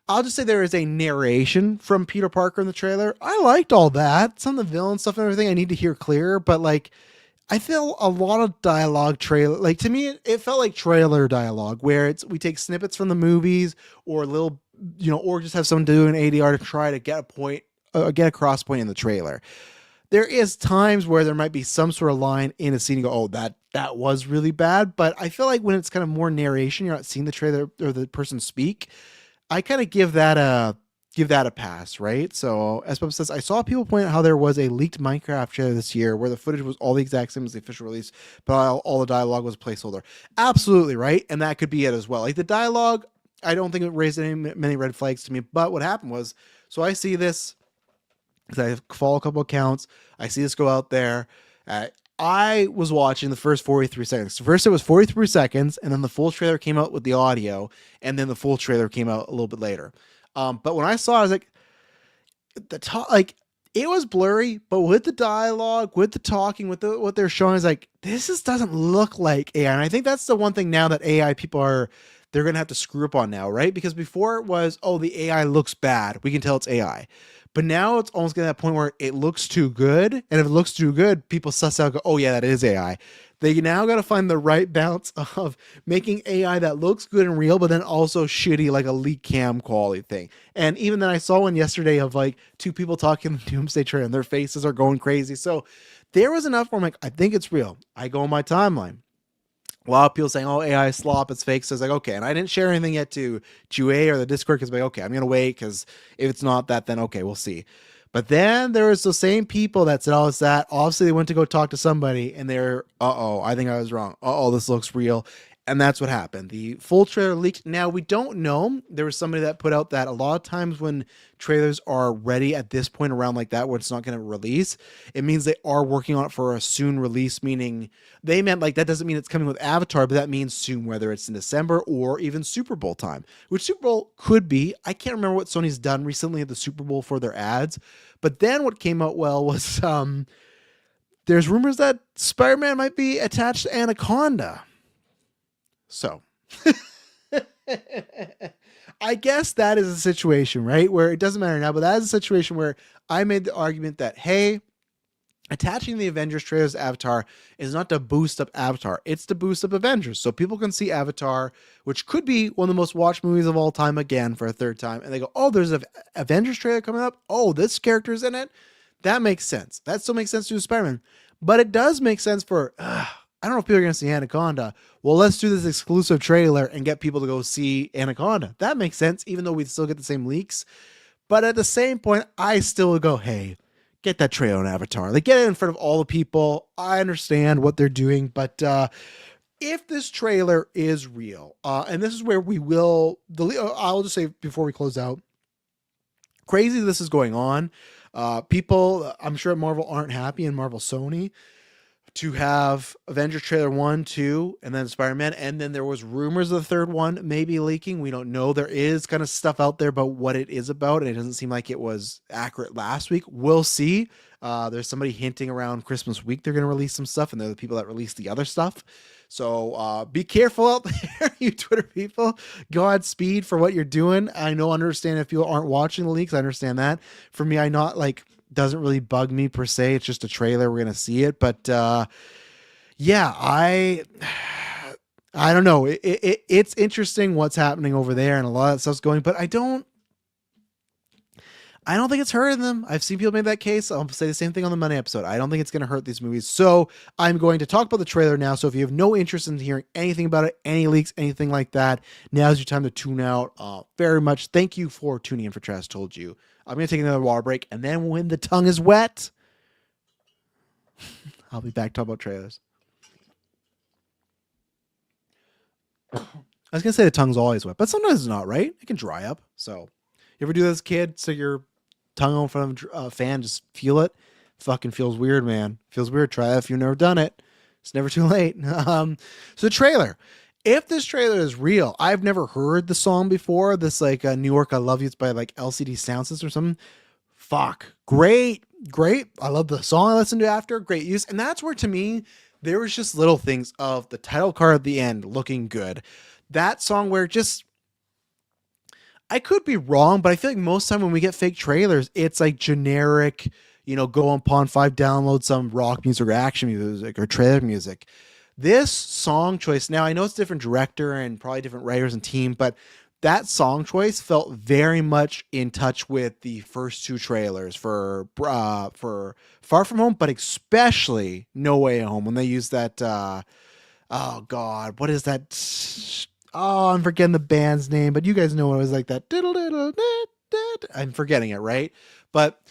I'll just say there is a narration from Peter Parker in the trailer. I liked all that. Some of the villain stuff and everything I need to hear clearer, but like I feel a lot of dialogue trailer, like to me, it felt like trailer dialogue where we take snippets from the movies or little, or just have someone do an ADR to try to get a point, get a cross point in the trailer. There is times where there might be some sort of line in a scene and go, oh, that was really bad. But I feel like when it's kind of more narration, you're not seeing the trailer or the person speak. I kind of give that a pass, right? So as Bob says, I saw people point out how there was a leaked Minecraft trailer this year where the footage was all the exact same as the official release, but all the dialogue was a placeholder. Absolutely, right? And that could be it as well. Like the dialogue, I don't think it raised many red flags to me, but what happened was, so I see this, because I follow a couple accounts, I see this go out there. I was watching the first 43 seconds. First, it was 43 seconds, and then the full trailer came out with the audio, and then the full trailer came out a little bit later. But when I saw it, I was like, it was blurry, but with the dialogue, with the talking, with what they're showing, is like, this doesn't look like AI. And I think that's the one thing now that AI people they're going to have to screw up on now, right? Because before it was, oh, the AI looks bad. We can tell it's AI. But now it's almost getting to that point where it looks too good. And if it looks too good, people suss out, go, oh yeah, that is AI. They now got to find the right balance of making AI that looks good and real, but then also shitty, like a leak cam quality thing. And even then I saw one yesterday of like two people talking the Doomsday trailer and their faces are going crazy. So there was enough where I'm like, I think it's real. I go on my timeline. A lot of people saying, oh, AI slop, it's fake. So it's like, okay. And I didn't share anything yet to QA or the Discord because like, okay, I'm going to wait because if it's not that, then okay, we'll see. But then there was the same people that said, oh, it's that. Obviously, they went to go talk to somebody and they're, I think I was wrong. This looks real. And that's what happened. The full trailer leaked. Now, we don't know. There was somebody that put out that a lot of times when trailers are ready at this point around like that, where it's not going to release, it means they are working on it for a soon release, meaning they meant like that doesn't mean it's coming with Avatar, but that means soon, whether it's in December or even Super Bowl time, which Super Bowl could be. I can't remember what Sony's done recently at the Super Bowl for their ads. But then what came out well was there's rumors that Spider-Man might be attached to Anaconda. So I guess that is a situation, right? Where it doesn't matter now, but that is a situation where I made the argument that, hey, attaching the Avengers trailers to Avatar is not to boost up Avatar. It's to boost up Avengers. So people can see Avatar, which could be one of the most watched movies of all time again for a third time. And they go, oh, there's an Avengers trailer coming up. Oh, this character's in it. That makes sense. That still makes sense to Spider-Man. But it does make sense for, I don't know if people are going to see Anaconda. Well, let's do this exclusive trailer and get people to go see Anaconda. That makes sense, even though we still get the same leaks. But at the same point, I still would go, hey, get that trailer on Avatar. Like, get it in front of all the people. I understand what they're doing, but if this trailer is real, and this is where we will, I'll just say before we close out, crazy this is going on. People, I'm sure at Marvel aren't happy, and Marvel Sony, to have Avengers trailer 1, 2, and then Spider-Man. And then there was rumors of the third one maybe leaking. We don't know. There is kind of stuff out there about what it is about, and it doesn't seem like it was accurate last week. We'll see. There's somebody hinting around Christmas week they're going to release some stuff, and they're the people that release the other stuff. So be careful out there, you Twitter people. Godspeed for what you're doing. I understand if people aren't watching the leaks. I understand that. For me, doesn't really bug me per se. It's just a trailer. We're going to see it. But yeah, I don't know. It's interesting what's happening over there and a lot of stuff's going, but I don't I don't think it's hurting them. I've seen people make that case. I'll say the same thing on the Monday episode. I don't think it's going to hurt these movies. So I'm going to talk about the trailer now. So if you have no interest in hearing anything about it, any leaks, anything like that, now's your time to tune out. Very much. Thank you for tuning in for Trash Told You. I'm going to take another water break. And then when the tongue is wet, I'll be back talking about trailers. I was going to say the tongue's always wet, but sometimes it's not, right? It can dry up. So you ever do this, kid? So your tongue in front of a fan, just feel it. Fucking feels weird, man. Feels weird. Try it if you've never done it. It's never too late. So the trailer. If this trailer is real, I've never heard the song before. This like New York I Love You. It's by like LCD Sound System or something. Fuck. Great. I love the song I listened to after. Great use. And that's where, to me, there was just little things of the title card at the end looking good. That song where just, I could be wrong, but I feel like most time when we get fake trailers, it's like generic, go on Pond 5, download some rock music or action music or trailer music. This song choice, now I know it's different director and probably different writers and team, but that song choice felt very much in touch with the first two trailers for Far From Home, but especially No Way Home when they used that, oh God, what is that? Oh, I'm forgetting the band's name, but you guys know what it was like that. I'm forgetting it, right? But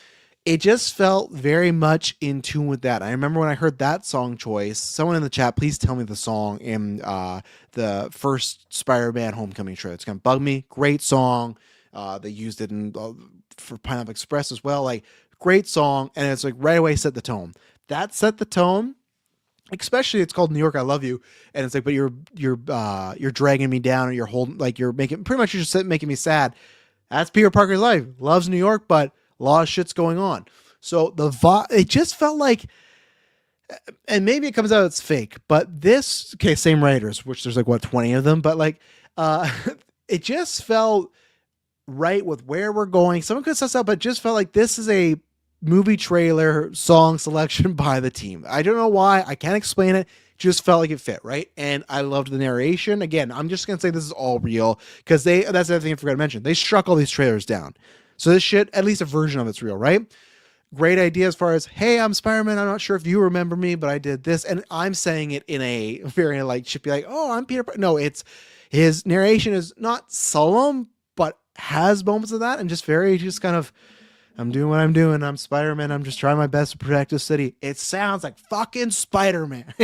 it just felt very much in tune with that. I remember when I heard that song choice, someone in the chat, please tell me the song in the first Spider-Man Homecoming trailer. It's going to bug me. Great song. They used it for Pineapple Express as well. Like, great song. And it's like right away set the tone. That set the tone. Especially, it's called New York I Love You, and it's like, but you're dragging me down, or you're holding, like you're making, pretty much you're just making me sad. That's Peter Parker's life. Loves New York, but a lot of shit's going on. So it just felt like, and maybe it comes out it's fake, but this, okay, same writers, which there's like what 20 of them, but like, it just felt right with where we're going. Someone could suss out, but it just felt like this is a movie trailer song selection by the team. I don't know why. I can't explain it. Just felt like it fit, right? And I loved the narration. Again, I'm just going to say this is all real because that's the other thing I forgot to mention. They struck all these trailers down. So this shit, at least a version of it's real, right? Great idea as far as, hey, I'm Spider-Man. I'm not sure if you remember me, but I did this. And I'm saying it in a very like, should be like, oh, I'm Peter. No, it's his narration is not solemn, but has moments of that and just very just kind of, I'm doing what I'm doing. I'm Spider-Man. I'm just trying my best to protect the city. It sounds like fucking Spider-Man.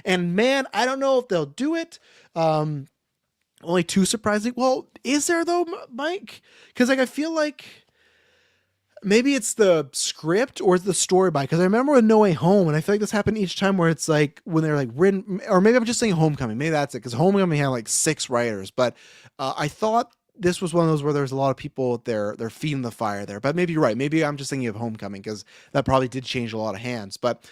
And man, I don't know if they'll do it. Only too surprising. Well, is there though, Mike? Because like I feel like maybe it's the script or the story by. Because I remember with No Way Home, and I feel like this happened each time where it's like when they're like written, or maybe I'm just saying Homecoming. Maybe that's it. Because Homecoming had like 6 writers, but I thought this was one of those where there's a lot of people they're feeding the fire there. But maybe you're right. Maybe I'm just thinking of Homecoming because that probably did change a lot of hands. But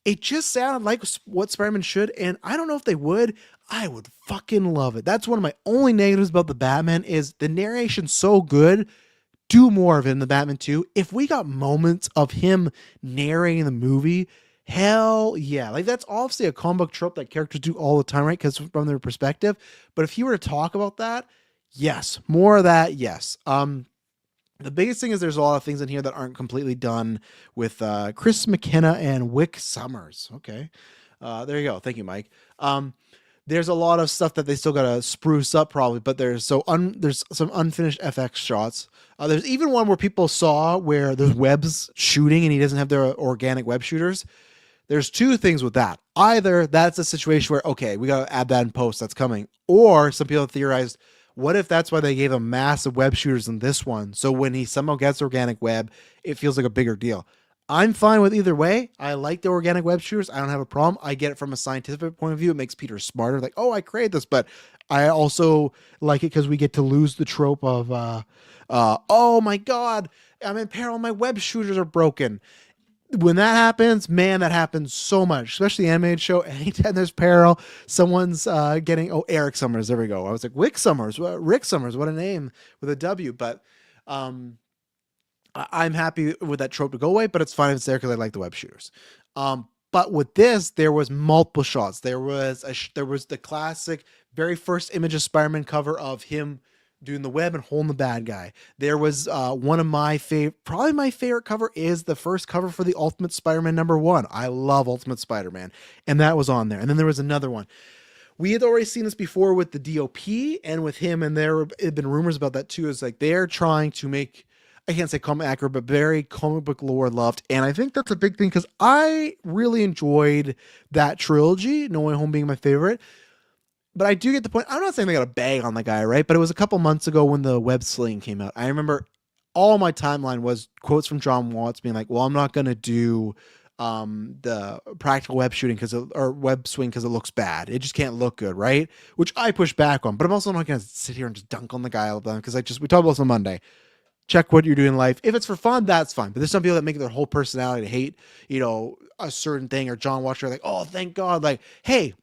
it just sounded like what Spider-Man should, and I don't know if they would. I would fucking love it. That's one of my only negatives about the Batman is the narration's so good. Do more of it in the Batman 2. If we got moments of him narrating the movie, hell yeah. Like that's obviously a comic book trope that characters do all the time, right? Because from their perspective. But if he were to talk about that, yes, more of that. Yes. The biggest thing is there's a lot of things in here that aren't completely done with Chris McKenna and Wick Summers. Okay. There you go. Thank you, Mike. There's a lot of stuff that they still got to spruce up probably, but there's some unfinished FX shots. There's even one where people saw where there's webs shooting and he doesn't have their organic web shooters. There's 2 things with that. Either that's a situation where, okay, we got to add that in post, that's coming. Or some people theorized, what if that's why they gave him massive web shooters in this one? So when he somehow gets organic web, it feels like a bigger deal. I'm fine with either way. I like the organic web shooters. I don't have a problem. I get it from a scientific point of view. It makes Peter smarter. Like, oh, I created this, but I also like it because we get to lose the trope of, oh my God, I'm in peril. My web shooters are broken. When that happens, man, that happens so much, especially the animated show. Anytime there's peril, someone's getting, oh, Eric Summers. There we go. I was like, Rick Summers, what a name with a W. But I'm happy with that trope to go away, but it's fine if it's there because I like the web shooters. But with this, there was multiple shots. There was the classic very first image of Spider-Man cover of him, doing the web and holding the bad guy. There was one of my probably my favorite cover is the first cover for the Ultimate Spider-Man #1. I love Ultimate Spider-Man, and that was on there. And then there was another one. We had already seen this before with the DOP and with him, and there had been rumors about that too. It's like they're trying to make, I can't say comic accurate, but very comic book lore loved. And I think that's a big thing because I really enjoyed that trilogy, No Way Home being my favorite. But I do get the point. I'm not saying they got a bag on the guy, right? But it was a couple months ago when the web sling came out. I remember all my timeline was quotes from John Watts being like, well, I'm not going to do the practical web shooting or web swing because it looks bad. It just can't look good, right? Which I push back on. But I'm also not going to sit here and just dunk on the guy all the time because we talked about this on Monday. Check what you're doing in life. If it's for fun, that's fine. But there's some people that make their whole personality to hate, a certain thing. Or John Watts are like, oh, thank God. Like, hey,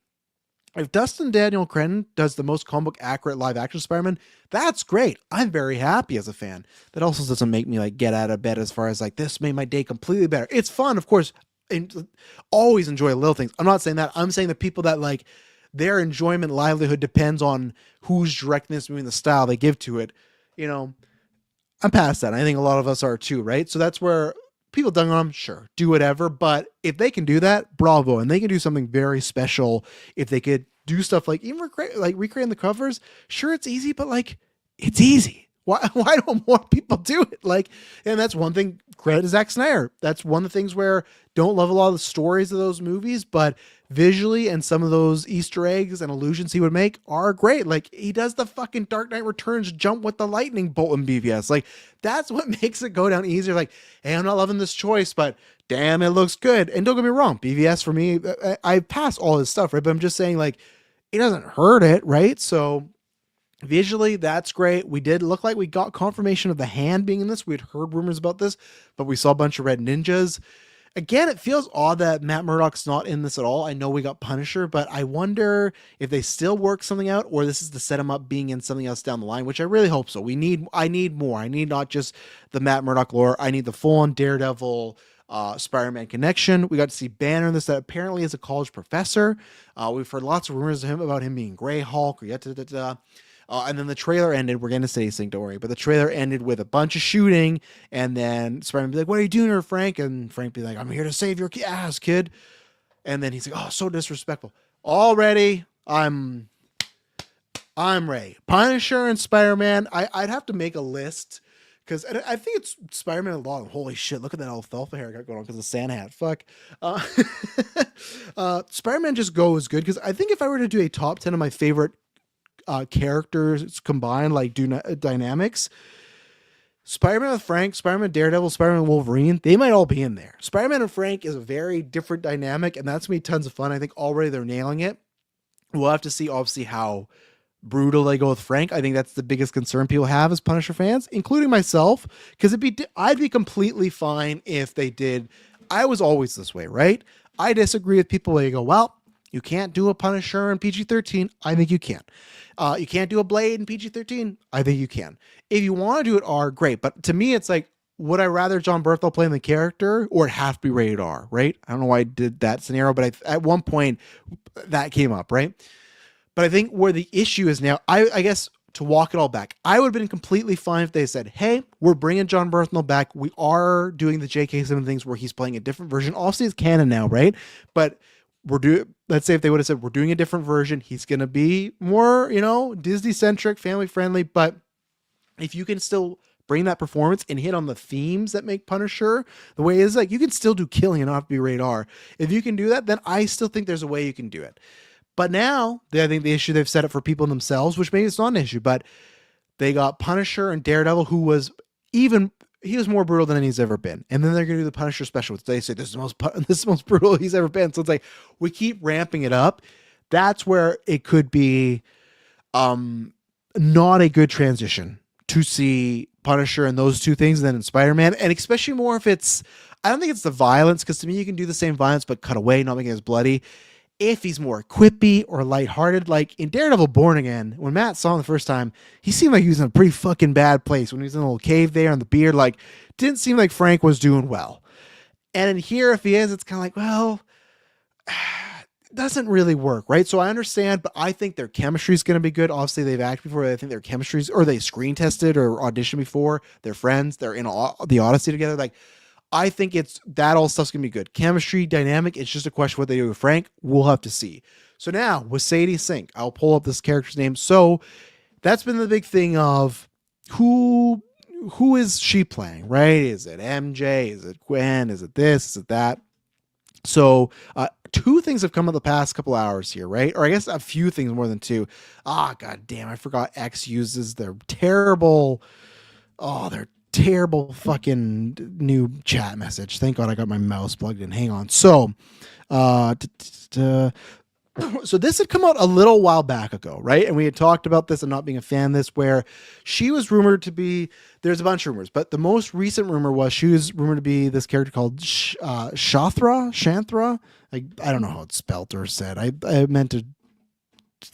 if Dustin Daniel Cretton does the most comic book accurate live action Spider-Man, that's great. I'm very happy as a fan. That also doesn't make me like get out of bed as far as like this made my day completely better. It's fun, of course, and always enjoy little things. I'm not saying that. I'm saying the people that like their enjoyment livelihood depends on who's directing this movie and the style they give to it. I'm past that. I think a lot of us are too, right? So that's where people dunk on them, sure, do whatever. But if they can do that, bravo. And they can do something very special. If they could do stuff like even recreating the covers, sure, it's easy, but like it's easy. Why don't more people do it? Like, and that's one thing. Credit to Zack Snyder. That's one of the things where don't love a lot of the stories of those movies, but visually and some of those Easter eggs and allusions he would make are great. Like he does the fucking Dark Knight Returns jump with the lightning bolt in BVS. Like that's what makes it go down easier. Like, hey, I'm not loving this choice, but damn, it looks good. And don't get me wrong, BVS for me, I pass all his stuff, right? But I'm just saying like, it doesn't hurt it, right? So visually, that's great. We did look like we got confirmation of the Hand being in this. We'd heard rumors about this, but we saw a bunch of red ninjas. Again, it feels odd that Matt Murdock's not in this at all. I know we got Punisher, but I wonder if they still work something out or this is to set him up being in something else down the line, which I really hope so. I need more. I need not just the Matt Murdock lore. I need the full-on Daredevil Spider-Man connection. We got to see Banner in this that apparently is a college professor. We've heard lots of rumors of him about him being Grey Hulk or and then the trailer ended. We're going to say this thing, don't worry. But the trailer ended with a bunch of shooting. And then Spider-Man be like, what are you doing here, Frank? And Frank be like, I'm here to save your ass, kid. And then he's like, oh, so disrespectful. Already, I'm ready. Punisher and Spider-Man. I'd have to make a list. Because I think it's Spider-Man a lot. Holy shit, look at that alfalfa hair I got going on because of Santa hat. Fuck. Spider-Man just goes good. Because I think if I were to do a top 10 of my favorite characters combined, like dynamics, Spider-Man with Frank, Spider-Man Daredevil, Spider-Man Wolverine, they might all be in there. Spider-Man and Frank is a very different dynamic, and that's gonna be tons of fun. I think already they're nailing it. We'll have to see, obviously, how brutal they go with Frank. I think that's the biggest concern people have as Punisher fans, including myself, because I'd be completely fine if they did. I was always this way, right? I disagree with people where you go, well, you can't do a Punisher in PG-13. I think you can. You can't do a Blade in PG-13. I think you can. If you want to do it R, great. But to me, it's like, would I rather John Berthel play the character or it have to be rated R, right? I don't know why I did that scenario, but at one point that came up, right? But I think where the issue is now, I guess to walk it all back, I would have been completely fine if they said, hey, we're bringing John Berthel back. We are doing the J.K. Simmons things where he's playing a different version. Obviously, it's canon now, right? But let's say if they would have said, we're doing a different version, he's going to be more, Disney centric, family friendly. But if you can still bring that performance and hit on the themes that make Punisher the way it is, like you can still do killing and not be rated R. If you can do that, then I still think there's a way you can do it. But now I think the issue they've set up for people themselves, which maybe it's not an issue, but they got Punisher and Daredevil, he was more brutal than he's ever been. And then they're going to do the Punisher special, which they say this is the most brutal he's ever been. So it's like, we keep ramping it up. That's where it could be not a good transition to see Punisher and those two things, and then in Spider-Man. And especially more if I don't think it's the violence, because to me, you can do the same violence, but cut away, not making it as bloody. If he's more quippy or lighthearted, like in Daredevil Born Again, when Matt saw him the first time, he seemed like he was in a pretty fucking bad place. When he was in a little cave there and the beard, like, didn't seem like Frank was doing well. And in here, if he is, it's kind of like, well, doesn't really work, right? So I understand, but I think their chemistry is going to be good. Obviously, they've acted before. I think their chemistry's, or they screen tested or auditioned before. They're friends. They're in the Odyssey together. Like, I think it's that all stuff's going to be good. Chemistry, dynamic. It's just a question of what they do with Frank. We'll have to see. So now with Sadie Sink, I'll pull up this character's name. So that's been the big thing of who is she playing, right? Is it MJ? Is it Gwen? Is it this? Is it that? So two things have come up the past couple hours here, right? Or I guess a few things more than two. God damn, I forgot X uses their terrible, their terrible fucking new chat message. Thank God I got my mouse plugged in. Hang on. So, so this had come out a little while back ago, right? And we had talked about this and not being a fan of this, where she was rumored to be, there's a bunch of rumors, but the most recent rumor was she was rumored to be this character called Shanthra. Like, I don't know how it's spelt or said. I meant to,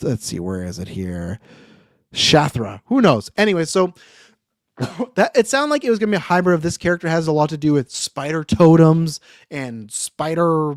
let's see, where is it here? Shathra. Who knows? Anyway, so that it sounded like it was going to be a hybrid of this character has a lot to do with spider totems and spider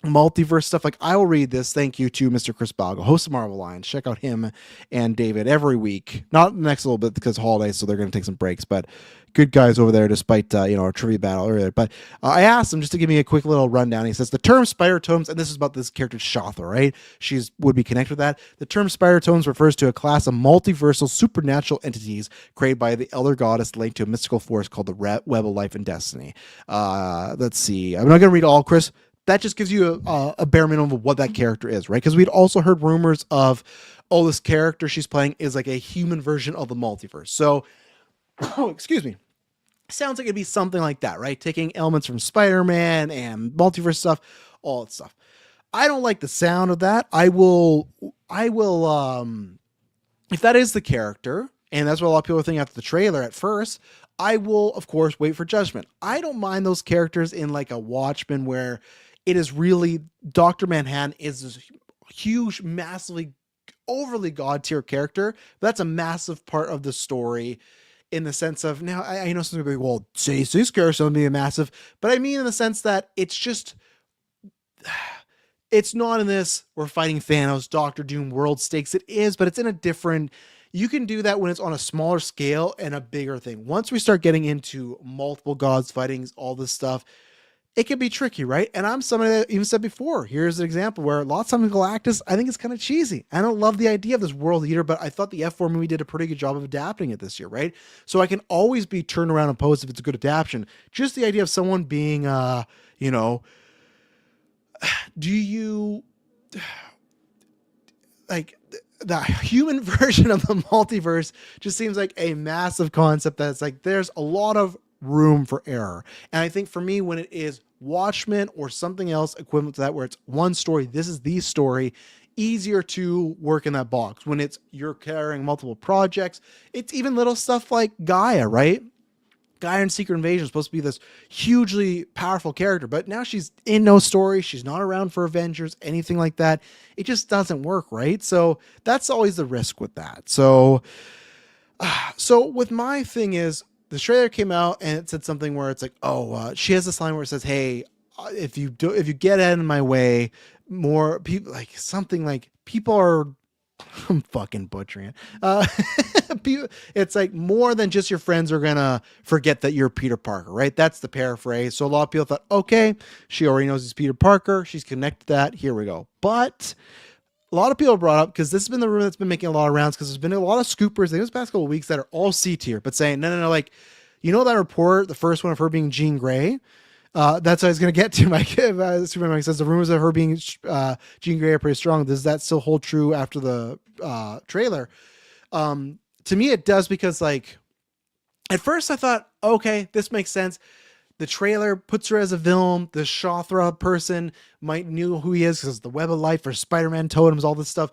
multiverse stuff. Like, I will read this. Thank you to Mr. Chris Balgo, host of Marvel Lines. Check out him and David every week. Not the next little bit because holidays, so they're going to take some breaks. But good guys over there, despite our trivia battle earlier. But I asked him just to give me a quick little rundown. He says the term spider totems, and this is about this character Shathra, right? She's would be connected with that. The term spider totems refers to a class of multiversal supernatural entities created by the elder goddess linked to a mystical force called the Web of Life and Destiny. Let's see. I'm not going to read all, Chris. That just gives you a bare minimum of what that character is, right? Because we'd also heard rumors of, this character she's playing is like a human version of the multiverse. So, excuse me. Sounds like it'd be something like that, right? Taking elements from Spider-Man and multiverse stuff, all that stuff. I don't like the sound of that. I will, if that is the character, and that's what a lot of people think after the trailer at first, I will, of course, wait for judgment. I don't mind those characters in like a Watchmen where it is really Dr. Manhattan is this huge, massively, overly god tier character. That's a massive part of the story in the sense of, now I know something will be, well, say this character will be a massive, but I mean in the sense that it's just, it's not in this, we're fighting Thanos, Doctor Doom, world stakes. It is, but it's in a different, you can do that when it's on a smaller scale and a bigger thing. Once we start getting into multiple gods fighting, all this stuff, it can be tricky, right? And I'm somebody that even said before, here's an example where lots of times Galactus, I think it's kind of cheesy. I don't love the idea of this world eater, but I thought the F4 movie did a pretty good job of adapting it this year, right? So I can always be turned around and opposed if it's a good adaptation. Just the idea of someone being, do you, like, the human version of the multiverse just seems like a massive concept that's like, there's a lot of room for error. And I think for me, when it is Watchmen or something else equivalent to that, where it's one story, this is the story, easier to work in that box. When it's you're carrying multiple projects, it's even little stuff like Gaia, right? Gaia in Secret Invasion is supposed to be this hugely powerful character, but now she's in no story. She's not around for Avengers, anything like that. It just doesn't work, right? So that's always the risk with that. So with my thing is, the trailer came out and it said something where it's like, she has this line where it says, hey, if you get out of my way, more people, like something like people are, I'm fucking butchering it. It's like more than just your friends are gonna forget that you're Peter Parker, right? That's the paraphrase. So a lot of people thought, okay, she already knows he's Peter Parker. She's connected to that. Here we go. But a lot of people brought up, because this has been the rumor that's been making a lot of rounds, because there's been a lot of scoopers these past couple of weeks that are all C tier, but saying, no, like, that report, the first one of her being Jean Grey, that's what I was going to get to. Superman says the rumors of her being Jean Grey are pretty strong. Does that still hold true after the trailer? To me, it does, because like, at first I thought, okay, this makes sense. The trailer puts her as a villain. The Shathra person might knew who he is because the Web of Life or Spider-Man totems, all this stuff.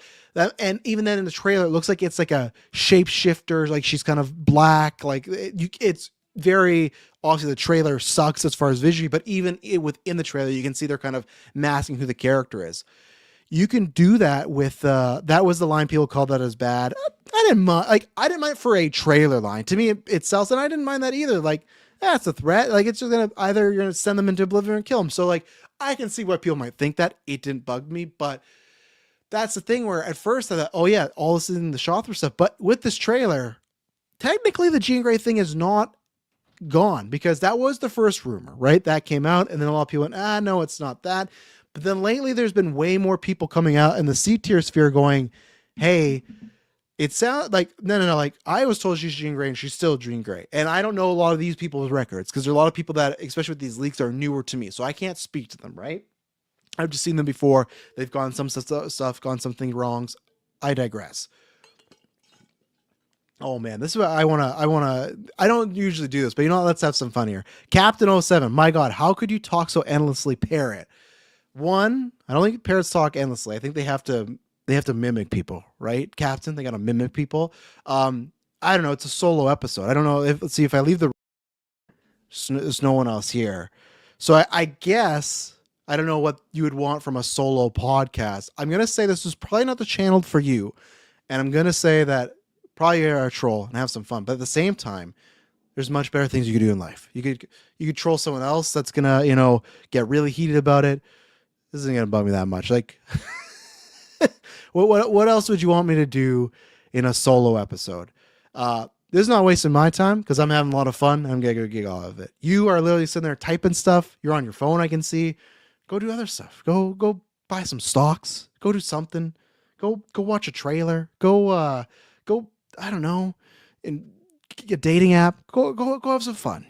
And even then in the trailer, it looks like it's like a shapeshifter. Like she's kind of black. Like it's very, obviously the trailer sucks as far as visually, but even within the trailer, you can see they're kind of masking who the character is. You can do that with, that was the line people called that as bad. I didn't mind for a trailer line. To me, it sells, and I didn't mind that either. Like, that's a threat. Like, it's just gonna, either you're gonna send them into oblivion or kill them. So like, I can see why people might think that. It didn't bug me, but that's the thing where at first I thought, oh yeah, all this is in the Shothra stuff. But with this trailer, technically the Jean Grey thing is not gone, because that was the first rumor, right? That came out, and then a lot of people went, no, it's not that. But then lately there's been way more people coming out in the C-tier sphere going, hey, it sounds like, no, like I was told she's Jean Grey and she's still Jean Grey. And I don't know a lot of these people's records, because there are a lot of people that, especially with these leaks, are newer to me. So I can't speak to them, right? I've just seen them before. They've gone some stuff, gone something wrongs. I digress. Oh man, this is what I don't usually do this, but you know what? Let's have some fun here. Captain 07, my God, how could you talk so endlessly, Parrot? One, I don't think parrots talk endlessly. I think they have to mimic people, right? Captain, they got to mimic people. I don't know. It's a solo episode. I don't know if, let's see, if I leave there's no one else here. So I guess, I don't know what you would want from a solo podcast. I'm going to say this is probably not the channel for you. And I'm going to say that probably you're a troll and have some fun. But at the same time, there's much better things you could do in life. You could troll someone else that's going to, get really heated about it. This isn't going to bug me that much. Like, what else would you want me to do in a solo episode? This is not wasting my time, because I'm having a lot of fun. I'm going to get all of it. You are literally sitting there typing stuff. You're on your phone, I can see. Go do other stuff. Go buy some stocks. Go do something. Go watch a trailer. Go, I don't know, and a dating app. Go have some fun,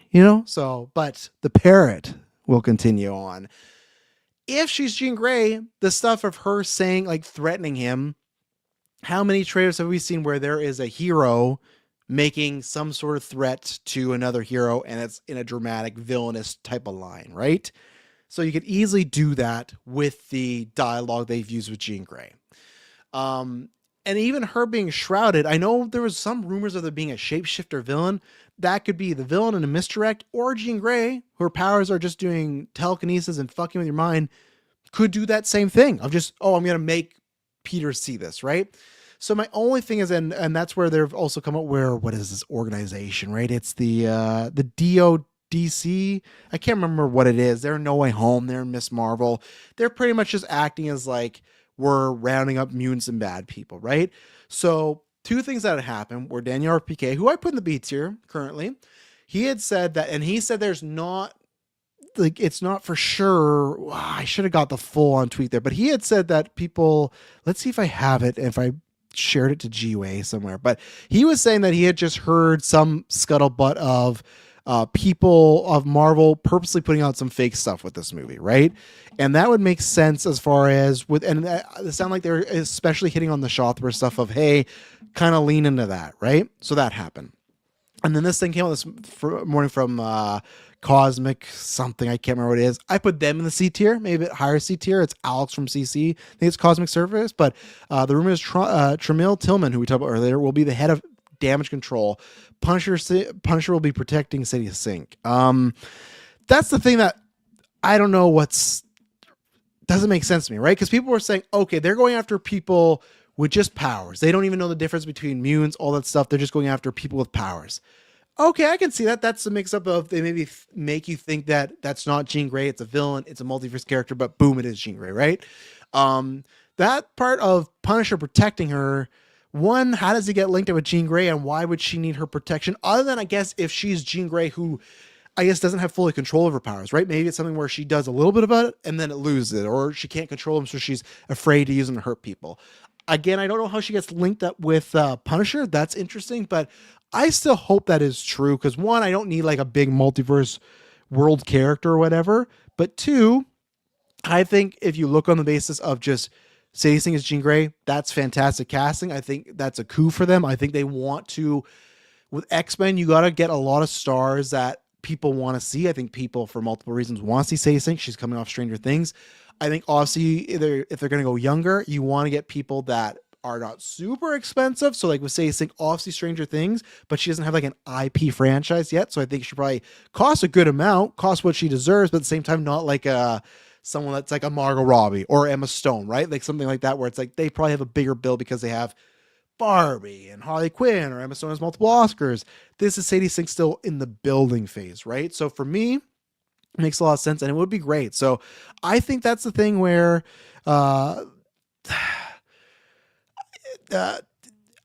So, but the Parrot will continue on. If she's Jean Grey, the stuff of her saying, like, threatening him, how many trailers have we seen where there is a hero making some sort of threat to another hero, and it's in a dramatic, villainous type of line, right? So you could easily do that with the dialogue they've used with Jean Grey. And even her being shrouded, I know there was some rumors of there being a shapeshifter villain. That could be the villain in a misdirect, or Jean Grey, her powers are just doing telekinesis and fucking with your mind, could do that same thing of just, I'm going to make Peter see this, right? So my only thing is, and that's where they've also come up where, what is this organization, right? It's the DODC. I can't remember what it is. They're in No Way Home. They're in Miss Marvel. They're pretty much just acting as like, we're rounding up mutants and bad people, right? So two things that had happened were Daniel RPK, who I put in the B tier currently, he had said that, and he said there's not, like, it's not for sure. I should have got the full on tweet there, but he had said that people, let's see if I have it, if I shared it to GWA somewhere, but he was saying that he had just heard some scuttlebutt of people of Marvel purposely putting out some fake stuff with this movie, right? And that would make sense as far as with, and it sound like they're especially hitting on the Shothra stuff of, hey, kind of lean into that, right? So that happened. And then this thing came out this morning from Cosmic something, I can't remember what it is. I put them in the C tier, maybe a bit higher C tier. It's Alex from CC. I think it's Cosmic Service, but the rumor is Tremil Tillman, who we talked about earlier, will be the head of damage control. Punisher will be protecting Sadie Sink. That's the thing that I don't know doesn't make sense to me, right? Because people were saying, okay, they're going after people with just powers. They don't even know the difference between mutants, all that stuff. They're just going after people with powers. Okay, I can see that. That's the mix-up of they maybe make you think that that's not Jean Grey. It's a villain. It's a multiverse character, but boom, it is Jean Grey, right? That part of Punisher protecting her, one, how does he get linked up with Jean Grey, and why would she need her protection? Other than, I guess, if she's Jean Grey, who I guess doesn't have fully control of her powers, right? Maybe it's something where she does a little bit about it and then it loses it, or she can't control them, so she's afraid to use them to hurt people. Again, I don't know how she gets linked up with Punisher. That's interesting, but I still hope that is true, because one, I don't need like a big multiverse world character or whatever, but two, I think if you look on the basis of just Sadie Sink as Jean Grey, that's fantastic casting. I think that's a coup for them. I think they want to, with X-Men, you got to get a lot of stars that people want to see. I think people, for multiple reasons, want to see Sadie Sink. She's coming off Stranger Things. I think obviously if they're going to go younger, you want to get people that are not super expensive. So like with Sadie Sink, obviously Stranger Things, but she doesn't have like an IP franchise yet. So I think she probably costs a good amount, costs what she deserves, but at the same time, not like someone that's like a Margot Robbie or Emma Stone, right? Like something like that, where it's like they probably have a bigger bill because they have Barbie and Harley Quinn, or Emma Stone has multiple Oscars. This is Sadie Sink still in the building phase, right? So for me, Makes a lot of sense, and it would be great. So I think that's the thing where uh, uh,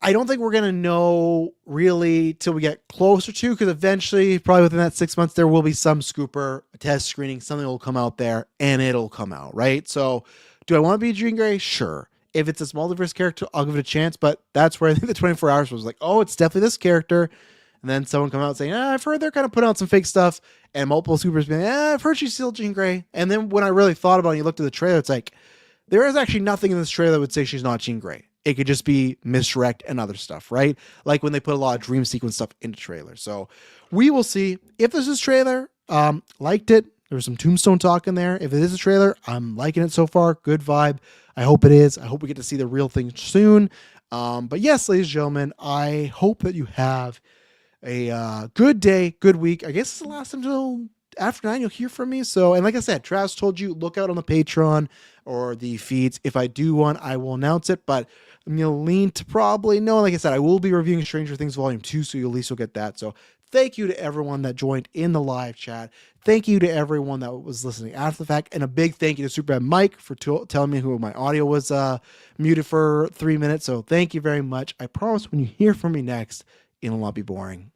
I don't think we're going to know really till we get closer to, because eventually, probably within that 6 months, there will be some scooper, a test screening, something will come out there, and it'll come out, right? So do I want to be Jean Grey? Sure. If it's a multiverse character, I'll give it a chance, but that's where I think the 24 hours was like, oh, it's definitely this character. And then someone come out saying, I've heard they're kind of putting out some fake stuff, and multiple supers being, I've heard she's still Jean Grey. And then when I really thought about it, and you looked at the trailer, it's like, there is actually nothing in this trailer that would say she's not Jean Grey. It could just be misdirect and other stuff, right? Like when they put a lot of dream sequence stuff into trailers. So we will see if this is trailer. Liked it. There was some Tombstone talk in there. If it is a trailer, I'm liking it so far. Good vibe. I hope it is. I hope we get to see the real thing soon. But yes, ladies and gentlemen, I hope that you have a good day, good week. I guess it's the last time until after 9 you'll hear from me. So, and like I said, Travis told you, look out on the Patreon or the feeds. If I do one, I will announce it, but I'm going to lean to probably no. Like I said, I will be reviewing Stranger Things Volume 2, so you'll at least get that. So thank you to everyone that joined in the live chat. Thank you to everyone that was listening after the fact. And a big thank you to Superbad Mike for telling me who my audio was muted for 3 minutes. So thank you very much. I promise when you hear from me next, it'll not be boring.